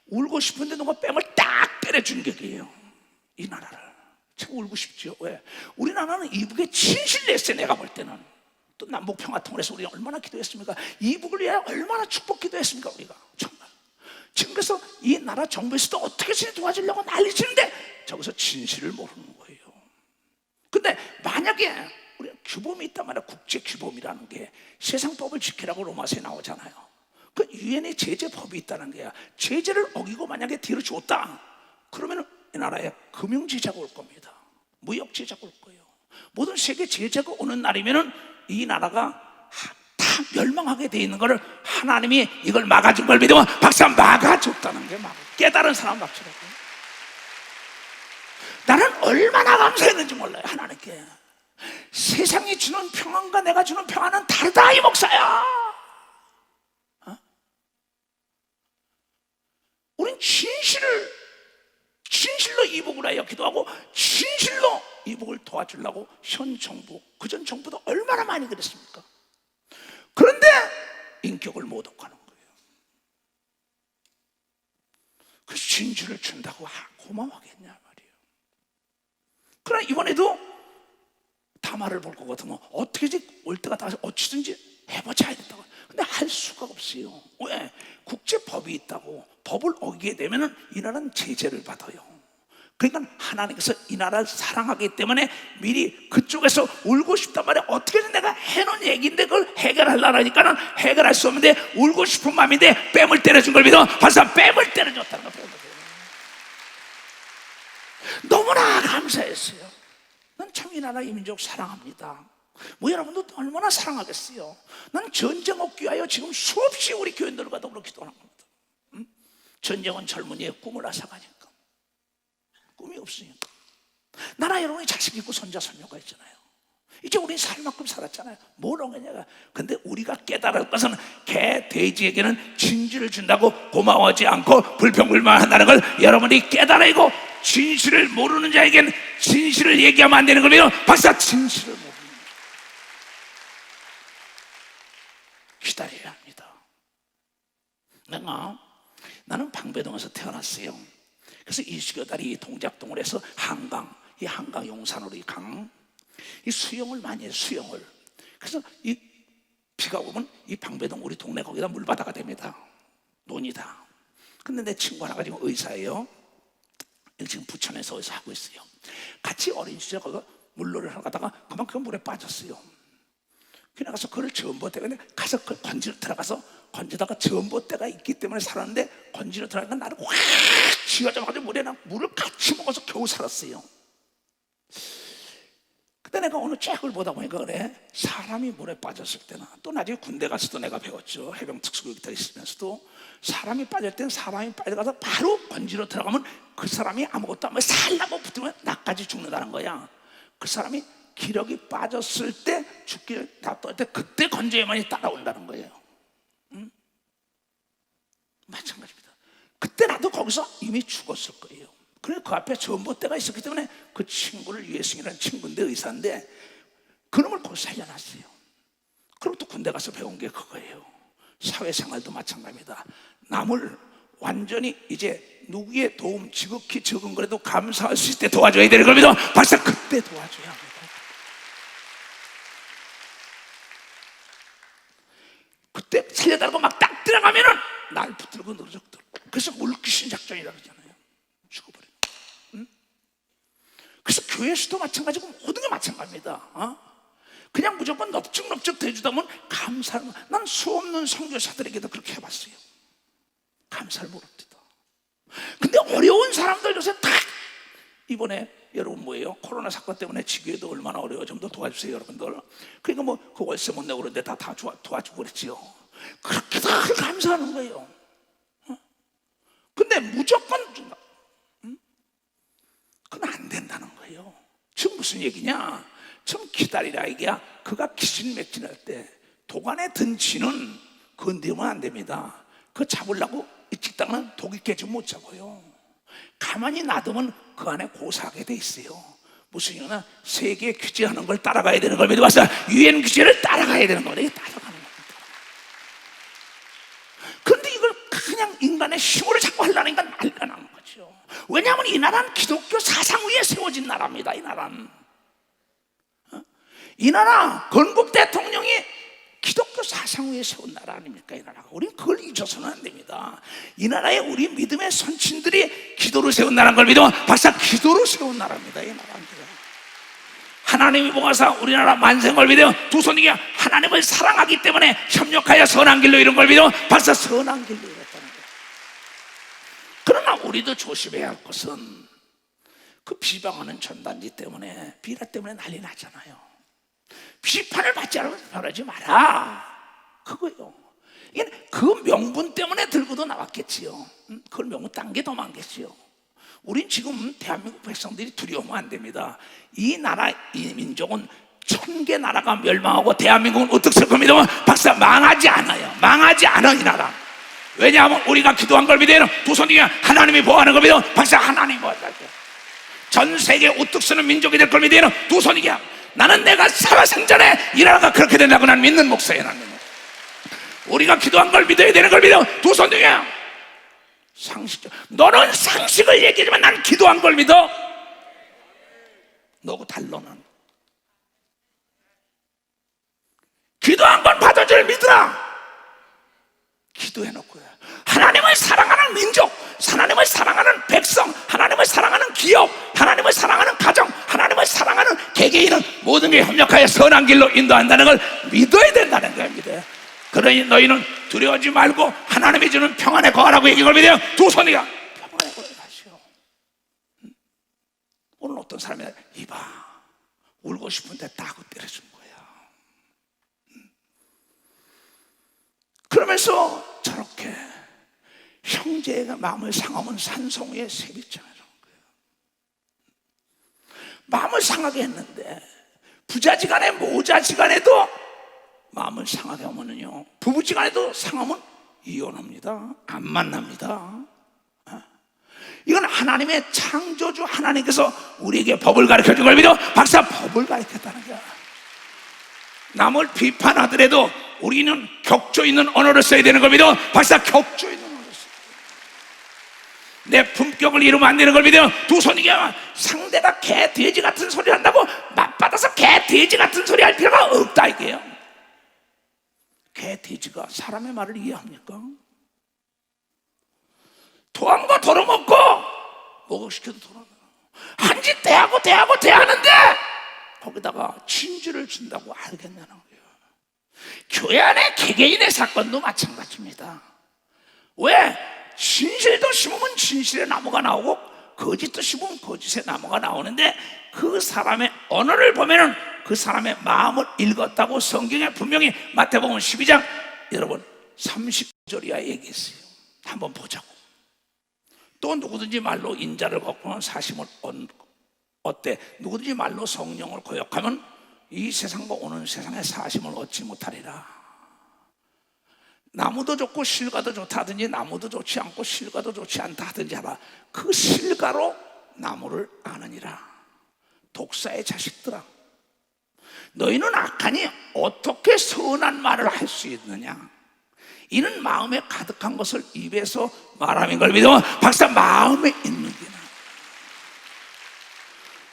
울고 싶은데 누가 뺨을 딱 때려준 격이에요. 이 나라를 참 울고 싶죠. 왜? 우리나라는 이북에 진실냈어요. 내가 볼 때는 또 남북평화통일에서 우리가 얼마나 기도했습니까? 이북을 위해 얼마나 축복 기도했습니까? 우리가 정말 지금 그래서 이 나라 정부에서도 어떻게든 도와주려고 난리치는데 저기서 진실을 모르는 거예요. 근데 만약에 우리가 규범이 있단 말이야. 국제 규범이라는 게 세상법을 지키라고 로마서에 나오잖아요. 그 유엔의 제재법이 있다는 거야. 제재를 어기고 만약에 뒤로 줬다 그러면 이 나라에 금융 제재가 올 겁니다. 무역 제재가 올 거예요. 모든 세계 제재가 오는 날이면은 이 나라가 다 멸망하게 돼 있는 거를 하나님이 이걸 막아준 걸 믿으면 박사 막아줬다는 게 깨달은 사람 박수라고. 나는 얼마나 감사했는지 몰라요. 하나님께 세상이 주는 평안과 내가 주는 평안은 다르다 이 목사야. 우린 진실로 이복을 하여 기도하고 진실로 이복을 도와주려고 현 정부, 그전 정부도 얼마나 많이 그랬습니까? 그런데 인격을 모독하는 거예요. 그래서 진실을 준다고 고마워하겠냐 말이에요. 그러나 이번에도 다말을 볼 것 같으면 어떻게든지 올 때가 다 어찌든지 해보자 했다고. 근데 할 수가 없어요. 왜? 국제법이 있다고. 법을 어기게 되면 이 나라는 제재를 받아요. 그러니까 하나님께서 이 나라를 사랑하기 때문에 미리 그쪽에서 울고 싶단 말이야. 어떻게든 내가 해놓은 얘기인데 그걸 해결하려니까는 해결할 수 없는데 울고 싶은 마음인데 뺨을 때려준 걸 믿어. 벌써 뺨을 때려줬다는 거예요. 너무나 감사했어요. 난 참 이 나라 이 민족 사랑합니다. 뭐 여러분도 얼마나 사랑하겠어요. 난 전쟁 없기 위하여 지금 수없이 우리 교인들과 더불어 기도하는 겁니다. 전쟁은 젊은이의 꿈을 앗아가니까 꿈이 없으니까. 나라 여러분이 자식 있고 손자 손녀가 있잖아요. 이제 우린 살 만큼 살았잖아요. 뭘 얻겠냐가. 근데 우리가 깨달을 것은 개 돼지에게는 진실을 준다고 고마워하지 않고 불평불만한다는 걸 여러분이 깨달아야고, 진실을 모르는 자에게는 진실을 얘기하면 안 되는 겁니다. 박사 진실을 모르는 거예요. 기다려야 합니다. 나는 방배동에서 태어났어요. 그래서 이수교다리 동작동을 해서 한강, 이 한강 용산으로 이 수영을 많이 해요. 수영을. 그래서 이 비가 오면 이 방배동 우리 동네 거기다 물바다가 됩니다. 논이다. 근데 내 친구 하나가 지금 의사예요. 지금 부천에서 의사 하고 있어요. 같이 어린 시절 거기서 물놀이를 하러 가다가 그만큼 물에 빠졌어요. 그냥 가서 그를 전봇대가 가서 그 건지로 들어가서 건지다가 전봇대가 있기 때문에 살았는데 건지로 들어가니까 나를 확 쥐어잡아가지고 물을 같이 먹어서 겨우 살았어요. 그때 내가 어느 책을 보다 보니까 그래, 사람이 물에 빠졌을 때나 또 나중에 군대 가서도 내가 배웠죠. 해병 특수교육대 있으면서도 사람이 빠질 때는 사람이 빠져가서 바로 건지로 들어가면 그 사람이 아무것도 안 하면 살라고 붙으면 나까지 죽는다는 거야. 그 사람이 기력이 빠졌을 때 죽기를 다 떨 때 그때 건져야만이 따라온다는 거예요. 응? 마찬가지입니다. 그때 나도 거기서 이미 죽었을 거예요. 그래 그 앞에 전봇대가 있었기 때문에 그 친구를 유해승이라는 친구인데 의사인데 그놈을 거기서 살려놨어요. 그리고 또 군대 가서 배운 게 그거예요. 사회생활도 마찬가지입니다. 남을 완전히 이제 누구의 도움 지극히 적은 거라도 감사할 수 있을 때 도와줘야 되는 겁니다. 박사 그때 도와줘야 합니다. 그때 살려달라고 막 딱 들어가면은 날 붙들고 늘어졌더라. 그래서 물귀신 작전이라고 그러잖아요. 죽어버려. 응? 그래서 교회에서도 마찬가지고 모든 게 마찬가지입니다. 그냥 무조건 넙죽넙죽 대주다 보면 감사를, 난 수없는 선교사들에게도 그렇게 해봤어요. 감사를 모릅니다. 근데 어려운 사람들 요새 다 이번에 여러분 뭐예요? 코로나 사건 때문에 지교회도 얼마나 어려워. 좀 더 도와주세요 여러분들. 그러니까 뭐 그 월세 못 내고 그러는데 다 도와주고 그랬지요. 그렇게 다 감사하는 거예요. 근데 무조건 준다. 그건 안 된다는 거예요. 지금 무슨 얘기냐? 좀 기다리라 이게야. 그가 기진맥진할 때 도관에 든 쥐는 건드리면 안 됩니다. 그거 잡으려고 일찍 땅은 독이 깨지면 못 잡아요. 가만히 놔두면 그 안에 고사하게 돼 있어요. 무슨 이유나 세계 규제하는 걸 따라가야 되는 걸 믿어봤어. 유엔 규제를 따라가야 되는 거예요. 따라가는 겁니다. 그런데 이걸 그냥 인간의 힘으로 자꾸 하려니까 난리가 나는 거죠. 왜냐하면 이 나라는 기독교 사상 위에 세워진 나라입니다. 이 나라는 이 나라 건국 대통령이 기독교 사상 위에 세운 나라 아닙니까? 이 나라가. 우리는 그걸 잊어서는 안 됩니다. 이 나라에 우리 믿음의 선친들이 기도를 세운 나라인 걸 믿으면 박사 기도를 세운 나라입니다. 이 나라입니다. 하나님이 보아서 우리나라 만생을 믿으면 두 손이 하나님을 사랑하기 때문에 협력하여 선한 길로 이런 걸 믿으면 박사 선한 길로 이랬다는 거예요. 그러나 우리도 조심해야 할 것은 그 비방하는 전단지 때문에 비라 때문에 난리 나잖아요. 비판을 받지 않으면 변하지 마라. 그거요. 그 명분 때문에 들고도 나왔겠지요. 그걸 명분 딴 게 더 많겠지요. 우린 지금 대한민국 백성들이 두려우면 안 됩니다. 이 나라, 이 민족은 1000개 나라가 멸망하고 대한민국은 어떻게 될 겁니다. 박사 망하지 않아요. 망하지 않아 이 나라. 왜냐하면 우리가 기도한 걸 믿어요. 두 손 중에 하나님이 보호하는 걸 믿어. 박사 하나님 보호할 때 전 세계 우뚝 서는 민족이 될 걸 믿어요. 두 손이야. 나는 내가 살아생전에 이 나라가 그렇게 된다고 난 믿는 목사예요. 나는 우리가 기도한 걸 믿어야 되는 걸 믿어. 두 손 중에 상식적. 너는 상식을 얘기하지만 난 기도한 걸 믿어. 너고 달러. 난 기도한 건 받아줄 믿으라. 기도해놓고 하나님을 사랑하는 민족, 하나님을 사랑하는 백성, 하나님을 사랑하는 기업, 하나님을 사랑하는 가정, 하나님을 사랑하는 개개인은 모든 게 협력하여 선한 길로 인도한다는 걸 믿어야 된다는 겁니다. 그러니 너희는 두려워하지 말고 하나님이 주는 평안에 거하라고 얘기를 믿어요. 두 손이가 평안에 거하시오. 오늘 어떤 사람이 이봐 울고 싶은데 따고 때려준 거야. 그러면서 저렇게 형제가 마음을 상하면 산성우에 세비장이라는 거예요. 마음을 상하게 했는데 부자지간에 모자지간에도 마음을 상하게 하면요 부부지간에도 상하면 이혼합니다. 안 만납니다. 이건 하나님의 창조주 하나님께서 우리에게 법을 가르쳐준 걸 믿어. 박사 법을 가르쳤다는 거야. 남을 비판하더라도 우리는 격조 있는 언어를 써야 되는 걸 믿어. 박사 격조 있는 언어를 써야 돼. 내 품격을 잃으면 안 되는 걸 믿어. 두 손이게 상대가 개 돼지 같은 소리 한다고 맞받아서 개 돼지 같은 소리 할 필요가 없다 이게요. 개 돼지가 사람의 말을 이해합니까? 토한 거 덜어먹고 목욕시켜도 덜어먹어. 한짓 대하는데 거기다가 진주를 준다고 알겠냐는 거예요. 교회 안에 개개인의 사건도 마찬가지입니다. 왜? 진실도 심으면 진실의 나무가 나오고 거짓도 심으면 거짓의 나무가 나오는데 그 사람의 언어를 보면은 그 사람의 마음을 읽었다고 성경에 분명히 마태복음 12장 여러분 30절이야 얘기했어요. 한번 보자고. 또 누구든지 말로 인자를 걷고는 사심을 어때? 누구든지 말로 성령을 거역하면 이 세상과 오는 세상의 사심을 얻지 못하리라. 나무도 좋고 실과도 좋다 하든지 나무도 좋지 않고 실과도 좋지 않다 하든지 하라. 그 실과로 나무를 아느니라. 독사의 자식들아, 너희는 악하니 어떻게 선한 말을 할 수 있느냐? 이는 마음에 가득한 것을 입에서 말하는 걸 믿으면 박사 마음에 있는 게 나아.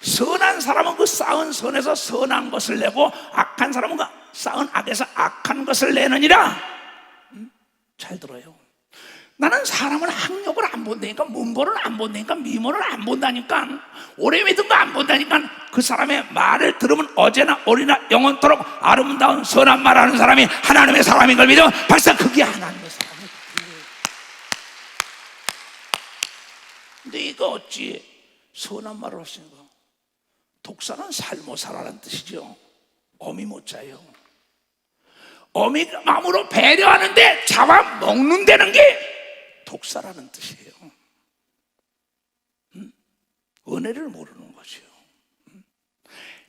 선한 사람은 그 쌓은 선에서 선한 것을 내고 악한 사람은 그 쌓은 악에서 악한 것을 내느니라. 잘 들어요. 나는 사람을 학력을 안 본다니까, 문벌을 안 본다니까, 미모를 안 본다니까, 오래 믿은 거 안 본다니까, 그 사람의 말을 들으면 어제나 오리나 영원토록 아름다운 선한 말하는 사람이 하나님의 사람인 걸 믿어. 박사 그게 하나님의 사람이야. 근데 이거 어찌 선한 말을 없으니까. 독사는 살모 살아라는 뜻이죠. 어미 못 자요. 어미 마음으로 배려하는데 잡아먹는다는 게 독사라는 뜻이에요. 은혜를 모르는 거죠.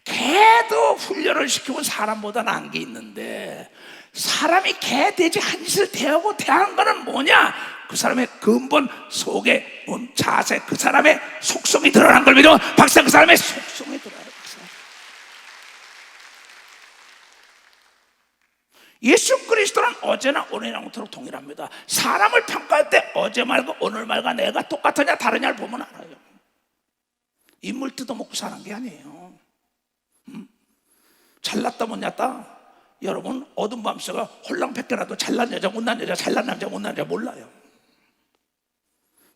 개도 훈련을 시키면 사람보다 나은 게 있는데, 사람이 개 돼지 한 짓을 대하고 대하는 거는 뭐냐? 그 사람의 근본 속에 온 자세, 그 사람의 속성이 드러난 걸 믿어. 박사 그 사람의 속성이 드러나요. 예수 그리스도는 어제나 오늘이나 영원토록 동일합니다. 사람을 평가할 때 어제 말과 오늘 말과 내가 똑같으냐 다르냐를 보면 알아요. 인물 뜯어먹고 사는 게 아니에요. 잘났다 못났다, 여러분 어둠 밤새가 홀랑패껴라도 잘난 여자 못난 여자, 잘난 남자 못난 여자 몰라요.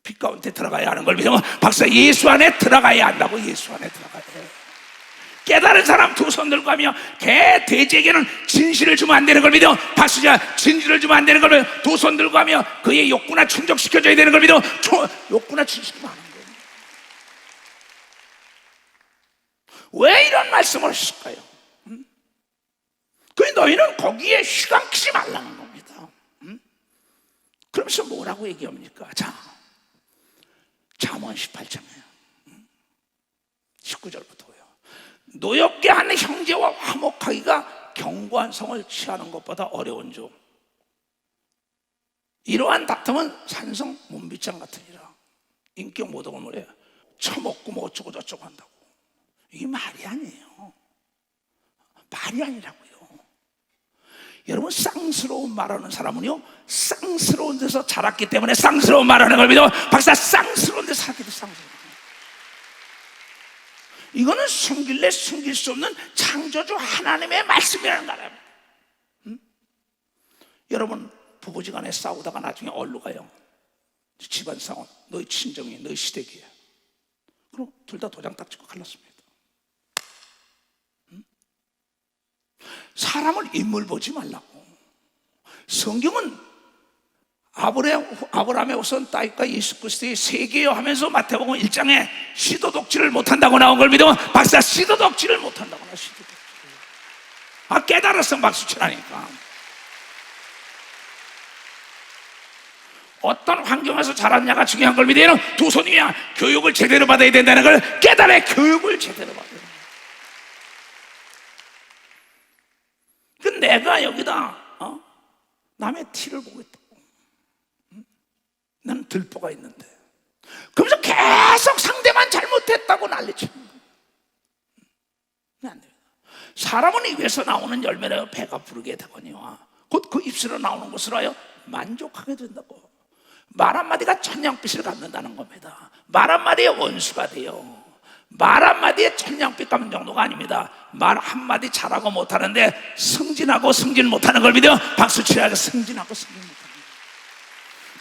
빛 가운데 들어가야 하는 걸 믿으면 박사 예수 안에 들어가야 한다고. 예수 안에 들어가야 돼요. 깨달은 사람 두 손 들고 하며 개 돼지에게는 진실을 주면 안 되는 걸 믿어. 박수자 진실을 주면 안 되는 걸 믿어. 두 손 들고 하며 그의 욕구나 충족시켜줘야 되는 걸 믿어. 욕구나 충족시키면 안 하는 거예요. 왜 이런 말씀을 하실까요? 그 너희는 거기에 휘감기지 말라는 겁니다. 그러면서 뭐라고 얘기합니까? 자, 잠언 18장이에요. 19절부터요. 노엽게 하는 형제와 화목하기가 견고한 성을 취하는 것보다 어려운 줄. 이러한 다툼은 산성 문빗장 같으니라. 인격 모독을 뭐래요? 처먹고 뭐 어쩌고 저쩌고 한다고. 이게 말이 아니에요. 말이 아니라고요. 여러분 쌍스러운 말하는 사람은요, 쌍스러운 데서 자랐기 때문에 쌍스러운 말하는 걸 믿어. 박사 쌍스러운 데서 살았기도 쌍스러운. 이거는 숨길래 숨길 수 없는 창조주 하나님의 말씀이라는 거예요. 여러분 부부지간에 싸우다가 나중에 얼로 가요. 집안 싸움, 너희 친정이 너희 시댁이야. 그럼 둘 다 도장 딱 찍고 갈랐습니다. 사람을 인물 보지 말라고. 성경은 아브라함의 우선 딸과 예수 그리스도의 세계여 하면서 마태복음 1장에 시도독지를 못한다고 나온 걸 믿으면 박사 시도독지를 못한다고 나. 시도독지. 깨달았으면 박수치라니까. 어떤 환경에서 자랐냐가 중요한 걸 믿어요. 두 손이야. 교육을 제대로 받아야 된다는 걸 깨달아. 교육을 제대로 받아야 된다. 그 내가 여기다 남의 티를 보고 있다고. 나는 들보가 있는데, 그러면서 계속 상대만 잘못했다고 난리치는 거예요. 안 돼요. 사람은 입에서 나오는 열매로 배가 부르게 되거니와 곧 그 입술로 나오는 것으로 하여 만족하게 된다고. 말 한마디가 천냥빛을 갖는다는 겁니다. 말 한마디의 원수가 돼요. 말 한마디에 천냥빛 갚는 정도가 아닙니다. 말 한마디 잘하고 못하는데 승진하고 승진 못하는 걸 믿어. 박수 치라고. 승진하고 승진 못하는 거예요.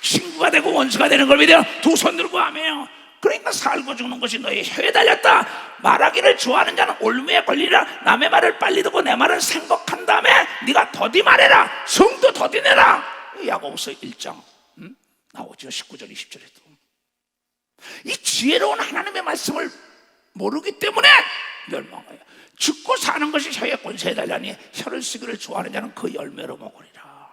친구가 되고 원수가 되는 걸 믿어. 두 손 들고 하며. 그러니까 살고 죽는 것이 너의 혀에 달렸다. 말하기를 좋아하는 자는 올무에 걸리라. 남의 말을 빨리 듣고 내 말을 생각한 다음에 네가 더디 말해라. 성도 더디 내라. 야고보서 1장 나오죠. 19절 20절에도. 이 지혜로운 하나님의 말씀을 모르기 때문에 멸망해요. 죽고 사는 것이 혀의 권세에 달라니 혀를 쓰기를 좋아하는 자는 그 열매로 먹으리라.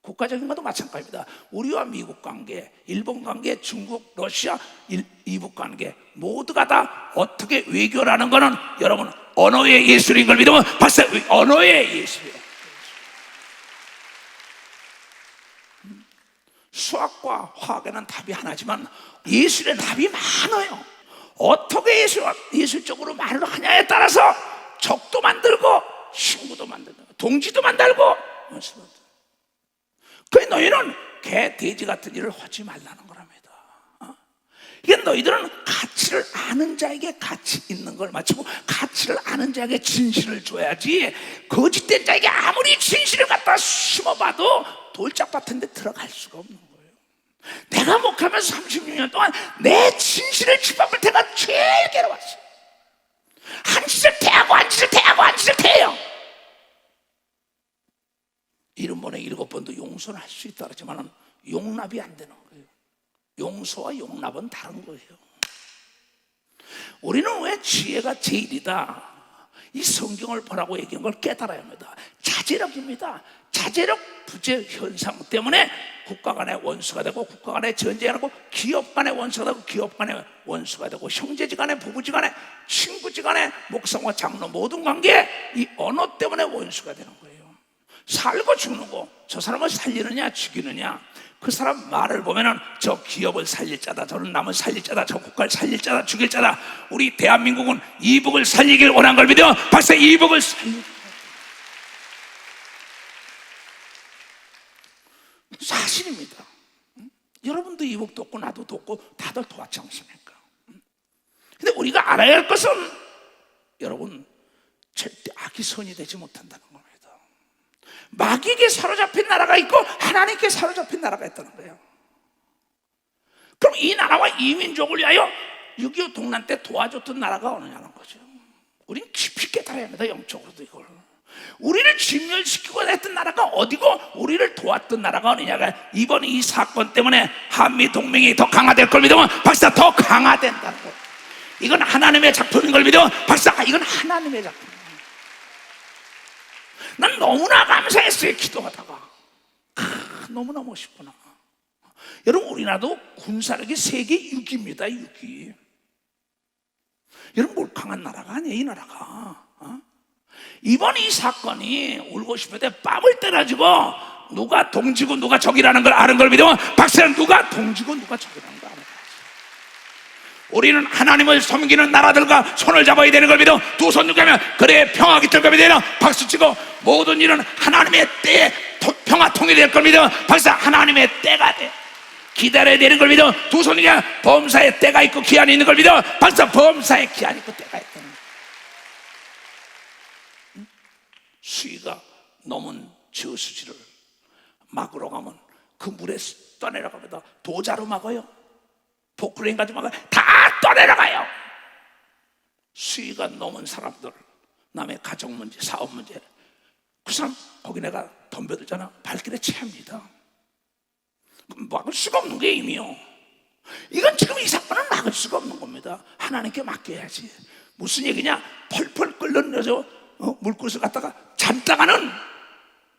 국가적인 것도 마찬가지입니다. 우리와 미국 관계, 일본 관계, 중국, 러시아, 이북 관계 모두가 다 어떻게 외교라는 것은 여러분 언어의 예술인 걸 믿으면 벌써 언어의 예술이에요. 수학과 화학에는 답이 하나지만 예술의 답이 많아요. 어떻게 예술적으로 말을 하냐에 따라서 적도 만들고 친구도 만들고 동지도 만들고. 그 너희는 개, 돼지 같은 일을 하지 말라는 거랍니다. 이게 너희들은 가치를 아는 자에게 가치 있는 걸 마치고 가치를 아는 자에게 진실을 줘야지, 거짓된 자에게 아무리 진실을 갖다 심어봐도 돌짝밭은 데 들어갈 수가 없는 거예요. 내가 목하면서 36년 동안 내 진실을 짓밟을 때가 제일 괴로웠어요. 한 짓을 대하고 한 짓을 대하고 한 짓을 대해요. 70번에 7번도 용서는 할 수 있다 그러지만 용납이 안 되는 거예요. 용서와 용납은 다른 거예요. 우리는 왜 지혜가 제일이다, 이 성경을 보라고 얘기한 걸 깨달아야 합니다. 자제력입니다. 자제력 부재 현상 때문에 국가 간의 원수가 되고, 국가 간의 전쟁하고, 기업 간의 원수가 되고, 기업 간의 원수가 되고, 형제지간에, 부부지간에, 친구지간에, 목사와 장로 모든 관계에 이 언어 때문에 원수가 되는 거예요. 살고 죽는 거, 저 사람을 살리느냐 죽이느냐, 그 사람 말을 보면은 저 기업을 살릴 자다, 저는 남을 살릴 자다, 저 국가를 살릴 자다, 죽일 자다. 우리 대한민국은 이북을 살리길 원한 걸 믿어 박사 이북을 살릴 사실입니다. 여러분도 이북 돕고 나도 돕고 다들 도왔지 않습니까? 근데 우리가 알아야 할 것은, 여러분, 절대 악이 선이 되지 못한다는 겁니다. 마귀에게 사로잡힌 나라가 있고 하나님께 사로잡힌 나라가 있다는 거예요. 그럼 이 나라와 이 민족을 위하여 6.25 동란 때 도와줬던 나라가 어느냐는 거죠. 우리는 깊이 깨달아야 합니다. 영적으로도 이걸. 우리를 진멸시키고 했던 나라가 어디고 우리를 도왔던 나라가 어느냐가, 이번 이 사건 때문에 한미 동맹이 더 강화될 걸 믿으면 박사 더 강화된다는 거예요. 이건 하나님의 작품인 걸 믿으면 박사 이건 하나님의 작품. 난 너무나 감사했어요. 기도하다가 너무나 멋있구나. 여러분, 우리나라도 군사력이 세계 6위입니다. 6위. 여러분, 몰강한 나라가 아니에요, 이 나라가. 이번 이 사건이 울고 싶을 때 뺨을 때려주고 누가 동지고 누가 적이라는 걸 아는 걸 믿으면 박사는 누가 동지고 누가 적이라는 걸 아는 거예요. 우리는 하나님을 섬기는 나라들과 손을 잡아야 되는 걸 믿어 두 손 누가면 그래 평화 깃들 걸 믿어 박수치고, 모든 일은 하나님의 때에 평화 통일될 걸 믿어 박사 하나님의 때가 돼 기다려야 되는 걸 믿어 두 손 누가 범사의 때가 있고 기한이 있는 걸 믿어 박사 범사의 기한이 있고 때가 있다는 거야. 수위가 넘은 저수지를 막으러 가면 그 물에 떠내려갑니다. 도자로 막아요, 포크레인 가지고 막아요, 다 떠내려가요. 수위가 넘은 사람들, 남의 가정 문제, 사업 문제, 그 사람 거기 내가 덤벼들잖아, 발길에 채합니다. 막을 수가 없는 게 이미요. 이건 지금 이 사건은 막을 수가 없는 겁니다. 하나님께 맡겨야지. 무슨 얘기냐, 펄펄 끓는 물그릇을 갖다가 잠다가는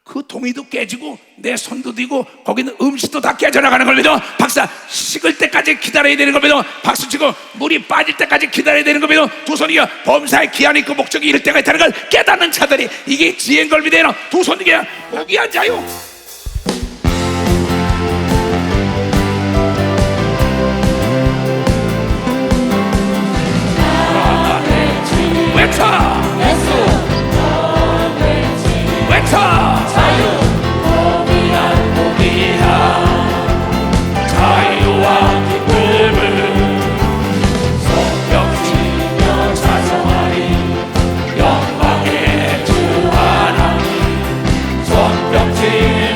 그 동이도 깨지고 내 손도 뒤고 거기는 음식도 다 깨져나가는 걸 믿어 박사 식을 때까지 기다려야 되는 걸 믿어 박수치고, 물이 빠질 때까지 기다려야 되는 걸 믿어 두 손이 범사의 기한이 있고 목적이 이럴 때가 있다는 걸 깨닫는 자들이 이게 지혜인 걸 믿어 두 손이 포기한 자요. 외쳐 외쳐 자유와 기쁨을 손뼉치며 찬송하리. 영광의 주 하나님 손뼉치며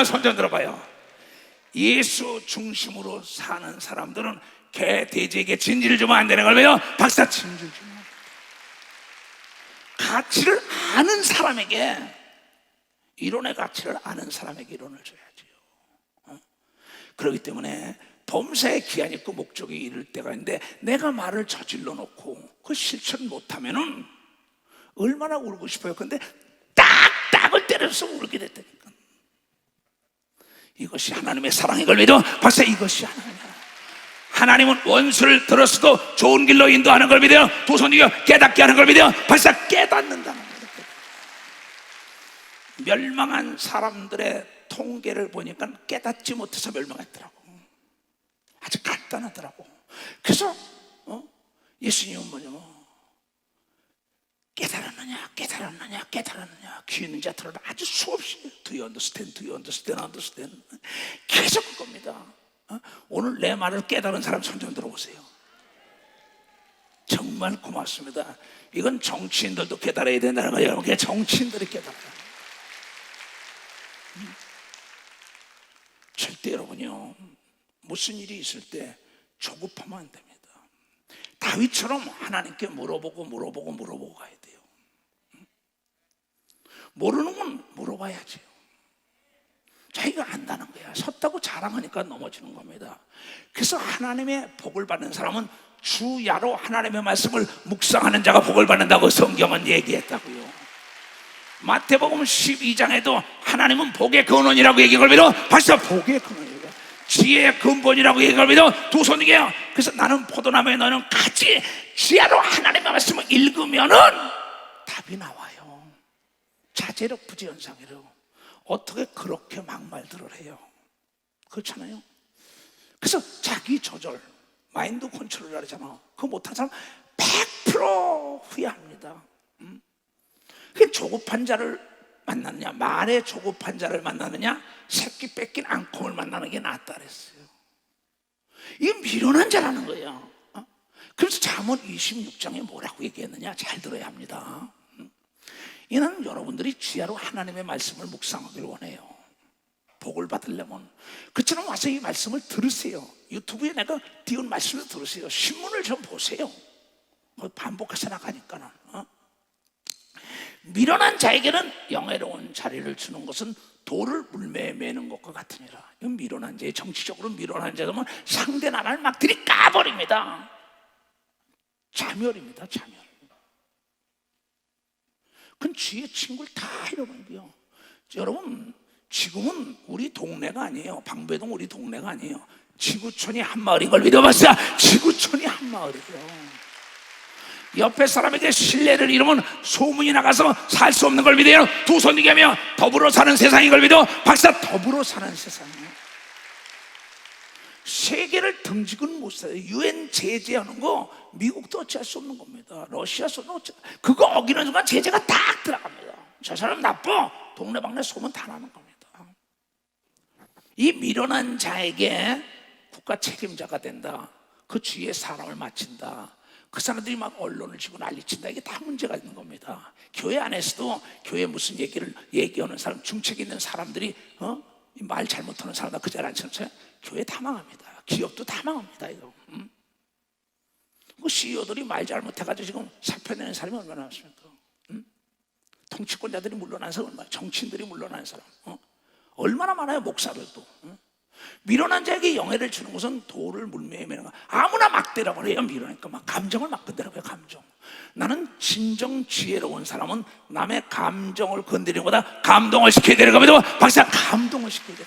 하나 손전 들어봐요. 예수 중심으로 사는 사람들은 개, 돼지에게 진지를 주면 안 되는 걸 왜요? 박사 진지를 주면 가치를 아는 사람에게, 이론의 가치를 아는 사람에게 이론을 줘야지요. 그렇기 때문에 범사에 기한이 있고 목적이 이를 때가 있는데 내가 말을 저질러 놓고 그 실천 못하면은 얼마나 울고 싶어요. 근데 딱을 때려서 울게 됐다니까. 이것이 하나님의 사랑인 걸 믿어. 박사 이것이 하나님이야. 하나님은 원수를 들었어도 좋은 길로 인도하는 걸 믿어요. 두 손 이겨 깨닫게 하는 걸 믿어요. 박사 깨닫는다는 거예요. 멸망한 사람들의 통계를 보니까 깨닫지 못해서 멸망했더라고. 아주 간단하더라고. 그래서 예수님은 뭐냐면 깨달았느냐 귀 있는 자 들어라. 아주 수없이 Do you understand? 계속 그겁니다. 오늘 내 말을 깨달은 사람 손 좀 들어보세요. 정말 고맙습니다. 이건 정치인들도 깨달아야 된다는 거예요. 여러분, 정치인들이 깨달아요. 절대 여러분요, 무슨 일이 있을 때 조급하면 안 됩니다. 다윗처럼 하나님께 물어보고 가야 돼요. 모르는 건 물어봐야지요. 자기가 안다는 거야. 섰다고 자랑하니까 넘어지는 겁니다. 그래서 하나님의 복을 받는 사람은 주야로 하나님의 말씀을 묵상하는 자가 복을 받는다고 성경은 얘기했다고요. 마태복음 12장에도 하나님은 복의 근원이라고 얘기한 걸 믿어. 벌써 복의 근원이에요. 지혜의 근본이라고 얘기한 걸 믿어. 두 손이게요. 그래서 나는 포도나무에 너는 같이 주야로 하나님의 말씀을 읽으면은 답이 나와요. 자제력 부지연상이래요. 어떻게 그렇게 막말들을 해요? 그렇잖아요. 그래서 자기 조절, 마인드 컨트롤을 하잖아. 그거 못하는 사람 100% 후회합니다. 조급한 자를 만났느냐, 말에 조급한 자를 만나느냐, 새끼 뺏긴 앙콩을 만나는 게 낫다 그랬어요. 이게 미련한 자라는 거예요. 그래서 잠언 26장에 뭐라고 얘기했느냐 잘 들어야 합니다. 이는 여러분들이 주야로 하나님의 말씀을 묵상하길 원해요. 복을 받으려면 그처럼 와서 이 말씀을 들으세요. 유튜브에 내가 띄운 말씀을 들으세요. 신문을 좀 보세요. 반복해서 나가니까는. 미련한 자에게는 영예로운 자리를 주는 것은 돌을 물매에 매는 것과 같으니라. 이건 미련한 자의, 정치적으로 미련한 자면 상대 나라를 막 들이까버립니다. 자멸입니다. 자멸. 그건 주위의 친구를 다 잃어버린 거예요. 여러분, 지금은 우리 동네가 아니에요. 방배동 우리 동네가 아니에요. 지구촌이 한 마을인 걸 믿어봤어요. 지구촌이 한 마을이에요. 옆에 사람에게 신뢰를 잃으면 소문이 나가서 살 수 없는 걸 믿어요. 두 손 이기며 더불어 사는 세상인 걸 믿어. 박사, 더불어 사는 세상이에요. 세계를 등지고는 못 살아요. UN 제재하는 거 미국도 어찌할 수 없는 겁니다. 러시아에서도 그거 어기는 순간 제재가 딱 들어갑니다. 저 사람 나빠, 동네방네 소문 다 나는 겁니다. 이 미련한 자에게 국가 책임자가 된다. 그 주위에 사람을 마친다. 그 사람들이 막 언론을 치고 난리친다. 이게 다 문제가 있는 겁니다. 교회 안에서도 교회 무슨 얘기를 얘기하는 사람, 중책 있는 사람들이 말 잘못하는 사람들 그 자리에 앉혀서 교회 다 망합니다. 기업도 다 망합니다. 이거. 그 CEO들이 말 잘못해가지고 지금 사표 내는 사람이 얼마나 많습니까? 통치권자들이 물러난 사람 얼마나, 정치인들이 물러난 사람 얼마나 많아요. 목사들도. 미련한 자에게 영예를 주는 것은 돌을 물매에 매는 거. 아무나 막 때려고 해요. 미련하니까 막 감정을 막 건드려요. 감정. 나는 진정 지혜로운 사람은 남의 감정을 건드리는 것보다 감동을 시켜야 되는 겁니다. 박사, 감동을 시켜야 돼.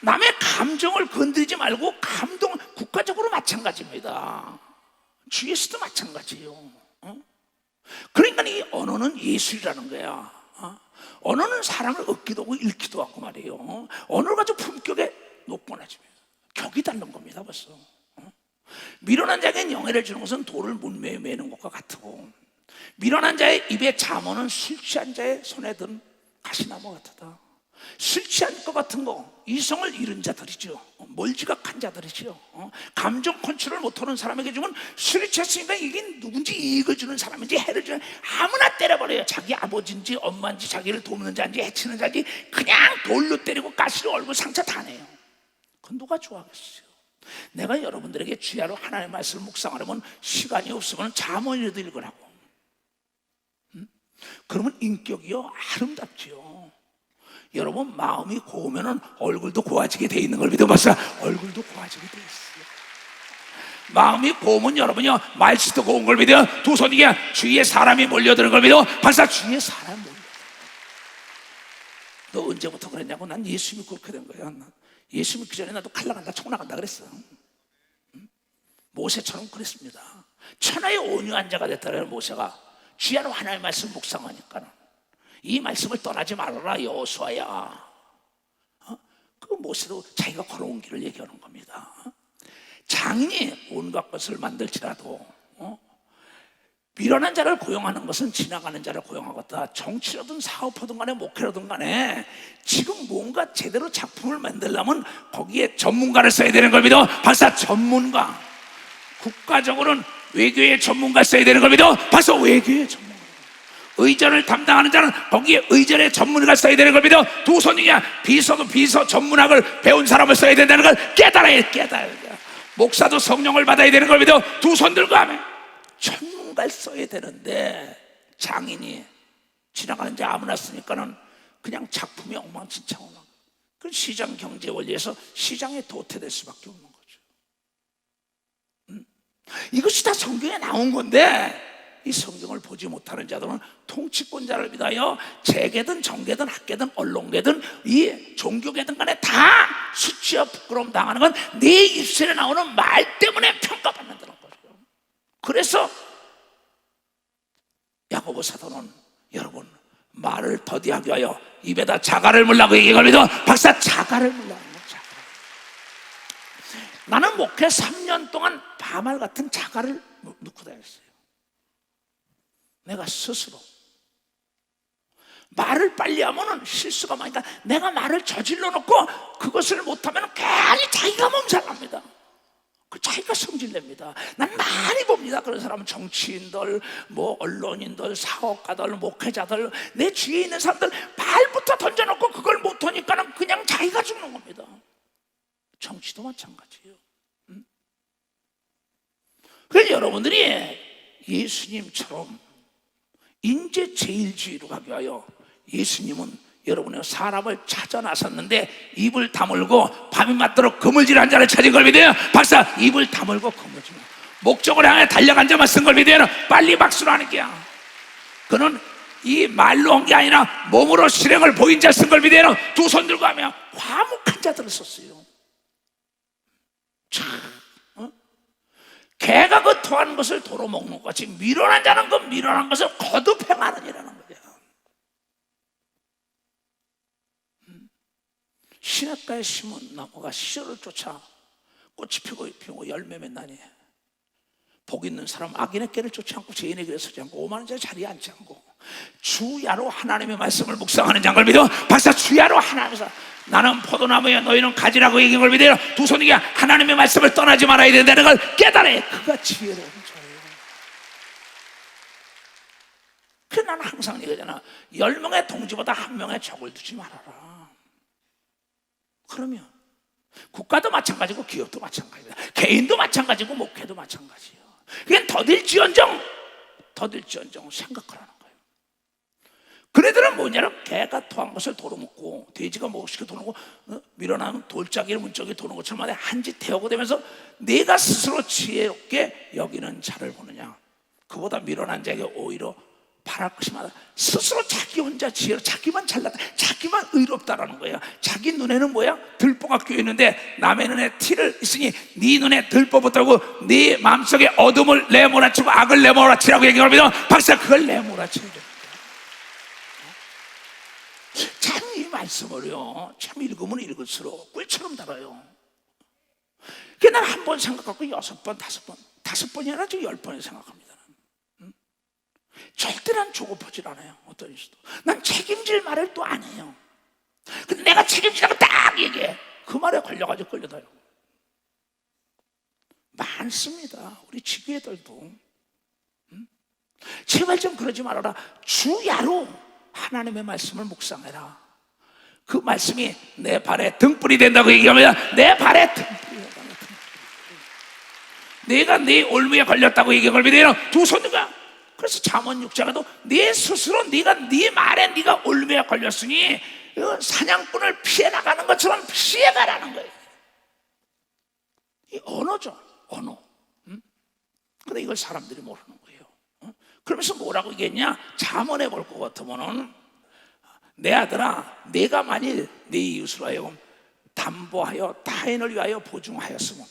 남의 감정을 건드리지 말고 감동, 국가적으로 마찬가지입니다. 주위에서도 마찬가지예요. 그러니까 이 언어는 예술이라는 거야. 언어는 사람을 얻기도 하고 잃기도 하고 말이에요. 언어를 가지고 품격에 높거나집니다. 격이 다른 겁니다. 벌써. 미련한 자에게 영예를 주는 것은 돌을 문매에 매는 것과 같고, 미련한 자의 입에 잠언은 술 취한 자의 손에 든 가시나무 같다. 술 취한 것 같은 거, 이성을 잃은 자들이죠. 몰지각한 자들이죠. 감정 컨트롤 못하는 사람에게 주면 술이 취했으니까 이게 누군지 이익을 주는 사람인지 해를 주는 아무나 때려버려요. 자기 아버지인지 엄마인지 자기를 돕는 자인지 해치는 자인지 그냥 돌로 때리고 가시로 얼굴 상처 다 내요. 그건 누가 좋아하겠어요? 내가 여러분들에게 주야로 하나님의 말씀을 묵상하려면 시간이 없으면 잠언이라도 읽으라고. 그러면 인격이요 아름답지요. 여러분 마음이 고우면 얼굴도 고와지게 돼 있는 걸 믿어봤어요? 얼굴도 고와지게 돼 있어요. 마음이 고우면 여러분요 말씨도 고운 걸 믿어요? 두 손이게 주위에 사람이 몰려드는 걸 믿어? 박사 주위에 사람이 몰려들어. 너 언제부터 그랬냐고? 난 예수 믿고 그렇게 된 거야. 예수 믿기 전에 나도 칼 나간다 총 나간다 그랬어. 모세처럼 그랬습니다. 천하의 온유한 자가 됐다는 모세가 주야로 하나님의 말씀 묵상하니까 이 말씀을 떠나지 말아라 여호수아야. 그 모세도 자기가 걸어온 길을 얘기하는 겁니다. 장인이 온갖 것을 만들지라도 미련한 자를 고용하는 것은 지나가는 자를 고용하겠다. 정치라든 사업하든 간에 목회라든 간에 지금 뭔가 제대로 작품을 만들려면 거기에 전문가를 써야 되는 걸 믿어. 박사 전문가. 국가적으로는 외교의 전문가 써야 되는 걸 믿어. 박사 외교의 전문가. 의전을 담당하는 자는 거기에 의전의 전문가를 써야 되는 걸 믿어. 두 손이냐 비서도 비서 전문학을 배운 사람을 써야 된다는 걸 깨달아야 돼. 목사도 성령을 받아야 되는 걸 믿어. 두 손 들고 하면 전문가를 써야 되는데 장인이 지나가는 자 아무나 쓰니까는 그냥 작품이 엉망진창으로 그 시장 경제 원리에서 시장에 도태될 수밖에 없는 거죠. 이것이 다 성경에 나온 건데 이 성경을 보지 못하는 자들은 통치권자를 믿어요. 재계든 정계든 학계든 언론계든 이 종교계든 간에 다 수치와 부끄러움 당하는 건 내 입술에 나오는 말 때문에 평가받는다는 거죠. 그래서 야고보 사도는 여러분 말을 더디하게 하여 입에다 자갈을 물라고 얘기한 믿어. 박사 자갈을 물라는 거야. 나는 목회 3년 동안 바말 같은 자갈을 넣고 다녔어요. 내가 스스로 말을 빨리 하면 실수가 많으니까 내가 말을 저질러 놓고 그것을 못하면 괜히 자기가 몸살납니다. 그 자기가 성질냅니다. 난 많이 봅니다. 그런 사람은 정치인들, 뭐 언론인들, 사업가들, 목회자들, 내 주위에 있는 사람들 말부터 던져놓고 그걸 못하니까 그냥 자기가 죽는 겁니다. 정치도 마찬가지예요. 그래서 여러분들이 예수님처럼 인재제일주의로 가기 위하여 예수님은 여러분의 사람을 찾아 나섰는데 입을 다물고 밤이 맞도록 그물질한 자를 찾은 걸 믿어요. 박사 입을 다물고 그물질 목적을 향해 달려간 자만 쓴 걸 믿어요. 빨리 박수로 하는 게야. 그는 이 말로 한 게 아니라 몸으로 실행을 보인 자 쓴 걸 믿어요. 두 손 들고 하며 화목한 자들을 썼어요. 참 개가 그 토한 것을 도로 먹는 것 같이 미련한 자는 그 미련한 것을 거듭 행하느니라는 거예요. 시냇가에 심은 나무가 시절을 쫓아 꽃이 피고 열매 맺나니 복 있는 사람 악인의 길을 쫓지 않고 죄인의 길에 서지 않고 오만한 자의 자리에 앉지 않고 주야로 하나님의 말씀을 묵상하는 자를 믿어. 박사 주야로 하나님에서 나는 포도나무야 너희는 가지라고 얘기한 걸 믿어요. 두 손이야 하나님의 말씀을 떠나지 말아야 된다는 걸 깨달아요. 그가 지혜로운 자예요. 그래서 나는 항상 얘기하잖아. 10명의 동지보다 1명의 적을 두지 말아라. 그러면 국가도 마찬가지고 기업도 마찬가지다. 개인도 마찬가지고 목회도 마찬가지예요. 그냥 더딜지언정 생각하라는 거예요. 그네들은 뭐냐면 개가 토한 것을 도로 먹고 돼지가 먹시고 도는 거 밀어나면 돌짝이를 문짝이 도는 것처럼 한 짓 태우고 되면서 내가 스스로 지혜롭게 여기는 자를 보느냐. 그보다 밀어난 자에게 오히려 바랄 것이 많아. 스스로 자기 혼자 지혜로 자기만 잘났다 자기만 의롭다라는 거예요. 자기 눈에는 뭐야? 들보가 껴있는데 남의 눈에 티를 있으니 네 눈에 들보 붙다고 네 마음속에 어둠을 내몰아치고 악을 내몰아치라고 얘기합니다. 박사 그걸 내몰아치는 겁니다. 참 이 말씀을요 참 읽으면 읽을수록 꿀처럼 달아요. 그게 난 한 번 생각하고 6번 5번이 아니라 지금 10번을 생각합니다. 절대 난 조급하지 않아요. 어떤 일도 난 책임질 말을 또 안 해요. 근데 내가 책임지라고 딱 얘기해. 그 말에 걸려가지고 끌려다녀. 많습니다. 우리 지교회들도. 제발 좀 그러지 말아라. 주야로 하나님의 말씀을 묵상해라. 그 말씀이 내 발에 등불이 된다고 얘기하면 내 발에 등불이 된다. 내가 네 올무에 걸렸다고 얘기하면 두 손과. 그래서 잠언 6장에도 네 스스로 네가 네 말에 네가 올무에 걸렸으니 사냥꾼을 피해 나가는 것처럼 피해가라는 거예요. 이 언어죠, 언어. 근데 이걸 사람들이 모르는 거예요. 그러면서 뭐라고 얘기했냐? 잠언해 볼 것 같으면은 내 아들아, 내가 만일 네 이웃으로 하여금 담보하여 타인을 위하여 보증하였으면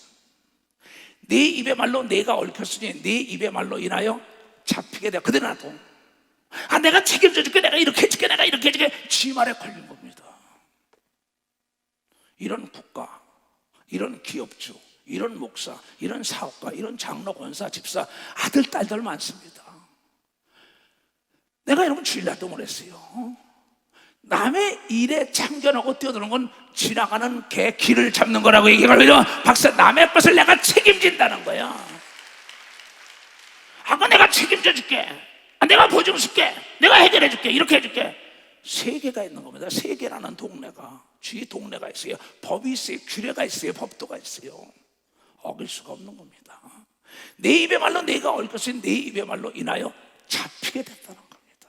네 입의 말로 내가 얽혔으니 네 입의 말로 인하여 잡히게 돼. 그대 놔도 내가 책임져 줄게, 내가 이렇게 해줄게, 내가 이렇게 해줄게. 지 말에 걸린 겁니다. 이런 국가, 이런 기업주, 이런 목사, 이런 사업가, 이런 장로, 권사, 집사, 아들, 딸들 많습니다. 내가 여러분 주일날도 그랬어요. 남의 일에 참견하고 뛰어드는 건 지나가는 개 길을 잡는 거라고 얘기하면 박사, 남의 것을 내가 책임진다는 거야. 내가 책임져 줄게, 내가 보증 줄게, 내가 해결해 줄게, 이렇게 해줄게. 세계가 있는 겁니다. 세계라는 동네가, 주위 동네가 있어요. 법이 있어요. 규례가 있어요. 법도가 있어요. 어길 수가 없는 겁니다. 내 입의 말로 내가 얽혔으니 내 입의 말로 인하여 잡히게 됐다는 겁니다.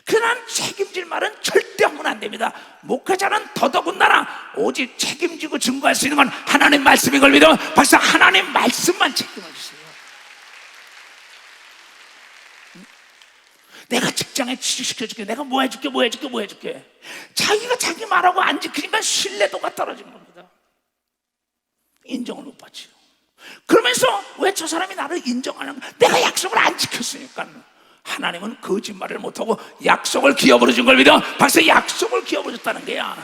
그러나 책임질 말은 절대 하면 안 됩니다. 목회자는 더더군다나 오직 책임지고 증거할 수 있는 건 하나님 말씀인 걸 믿으면 벌써 하나님 말씀만 책임을 주세요. 내가 직장에 취직시켜줄게, 내가 뭐 해줄게, 뭐 해줄게, 뭐 해줄게. 자기가 자기 말하고 안 지키니까 신뢰도가 떨어지는 겁니다. 인정을 못 받지요. 그러면서 왜 저 사람이 나를 인정하는 거야? 내가 약속을 안 지켰으니까. 하나님은 거짓말을 못하고 약속을 기업으로 준 걸 믿어 벌써 약속을 기업으로 줬다는 거야.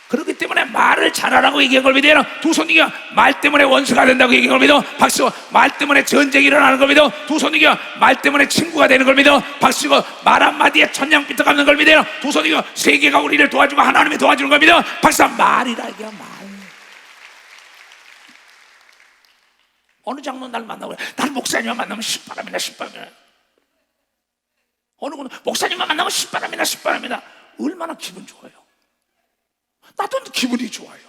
그렇기 때문에 말을 잘하라고 얘기한 걸 믿어요. 두 손이가 말 때문에 원수가 된다고 얘기한 걸 믿어 박수. 말 때문에 전쟁이 일어나는 걸 믿어 두 손이가 말 때문에 친구가 되는 걸 믿어 박수고. 말 한마디에 천냥빚도 갚는 걸 믿어요. 두 손이가 세계가 우리를 도와주고 하나님이 도와주는 걸 믿어 박수. 말이라 이게 말. 어느 장로 날 만나고 난 목사님만 만나면 신바람이나 신바람이나. 어느 분은 목사님만 만나면 신바람이나 신바람이나. 얼마나 기분 좋아요. 나도 기분이 좋아요.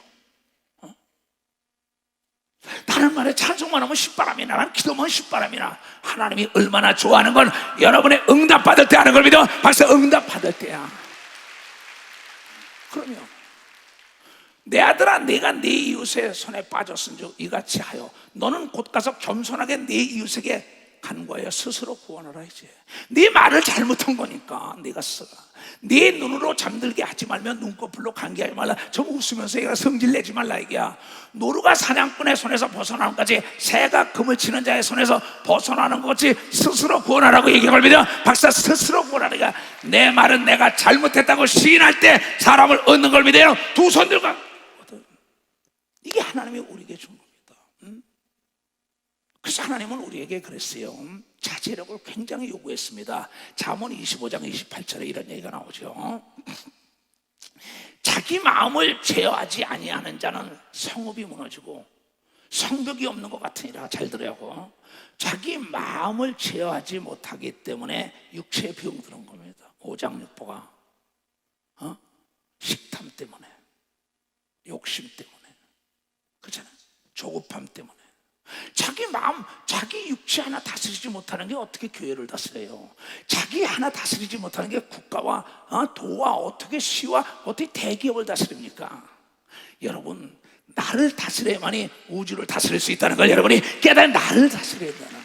다른 말에 찬송만 하면 신바람이나, 난 기도만 신바람이나. 하나님이 얼마나 좋아하는 건 여러분의 응답받을 때 하는 걸 믿어 박수. 응답받을 때야. 그러면 내 아들아, 내가 네 이웃의 손에 빠졌은즉 이같이 하여 너는 곧 가서 겸손하게 네 이웃에게 간과하여 스스로 구원하라. 이제 네 말을 잘못한 거니까 네가 써라. 네 눈으로 잠들게 하지 말며 눈꺼풀로 감기하지 말라. 좀 웃으면서 얘가 성질 내지 말라 이게야. 노루가 사냥꾼의 손에서 벗어나는 것까지 새가 금을 치는 자의 손에서 벗어나는 것 같이 스스로 구원하라고 얘기할 믿어 박사. 스스로 구원하라. 내 말은 내가 잘못했다고 시인할 때 사람을 얻는 걸 믿어요. 두 손 들고. 이게 하나님이 우리에게 준 겁니다. 그래서 하나님은 우리에게 그랬어요. 자제력을 굉장히 요구했습니다. 잠언 25장 28절에 이런 얘기가 나오죠. 자기 마음을 제어하지 아니하는 자는 성읍이 무너지고 성벽이 없는 것 같으니라. 잘 들어요. 자기 마음을 제어하지 못하기 때문에 육체에 병드는 겁니다. 오장육부가 식탐 때문에, 욕심 때문에, 그렇잖아요. 조급함 때문에. 자기 마음, 자기 육체 하나 다스리지 못하는 게 어떻게 교회를 다스려요? 자기 하나 다스리지 못하는 게 국가와 도와 어떻게 시와 어떻게 대기업을 다스립니까? 여러분, 나를 다스려야만이 우주를 다스릴 수 있다는 걸 여러분이 깨달아. 나를 다스려야 된다는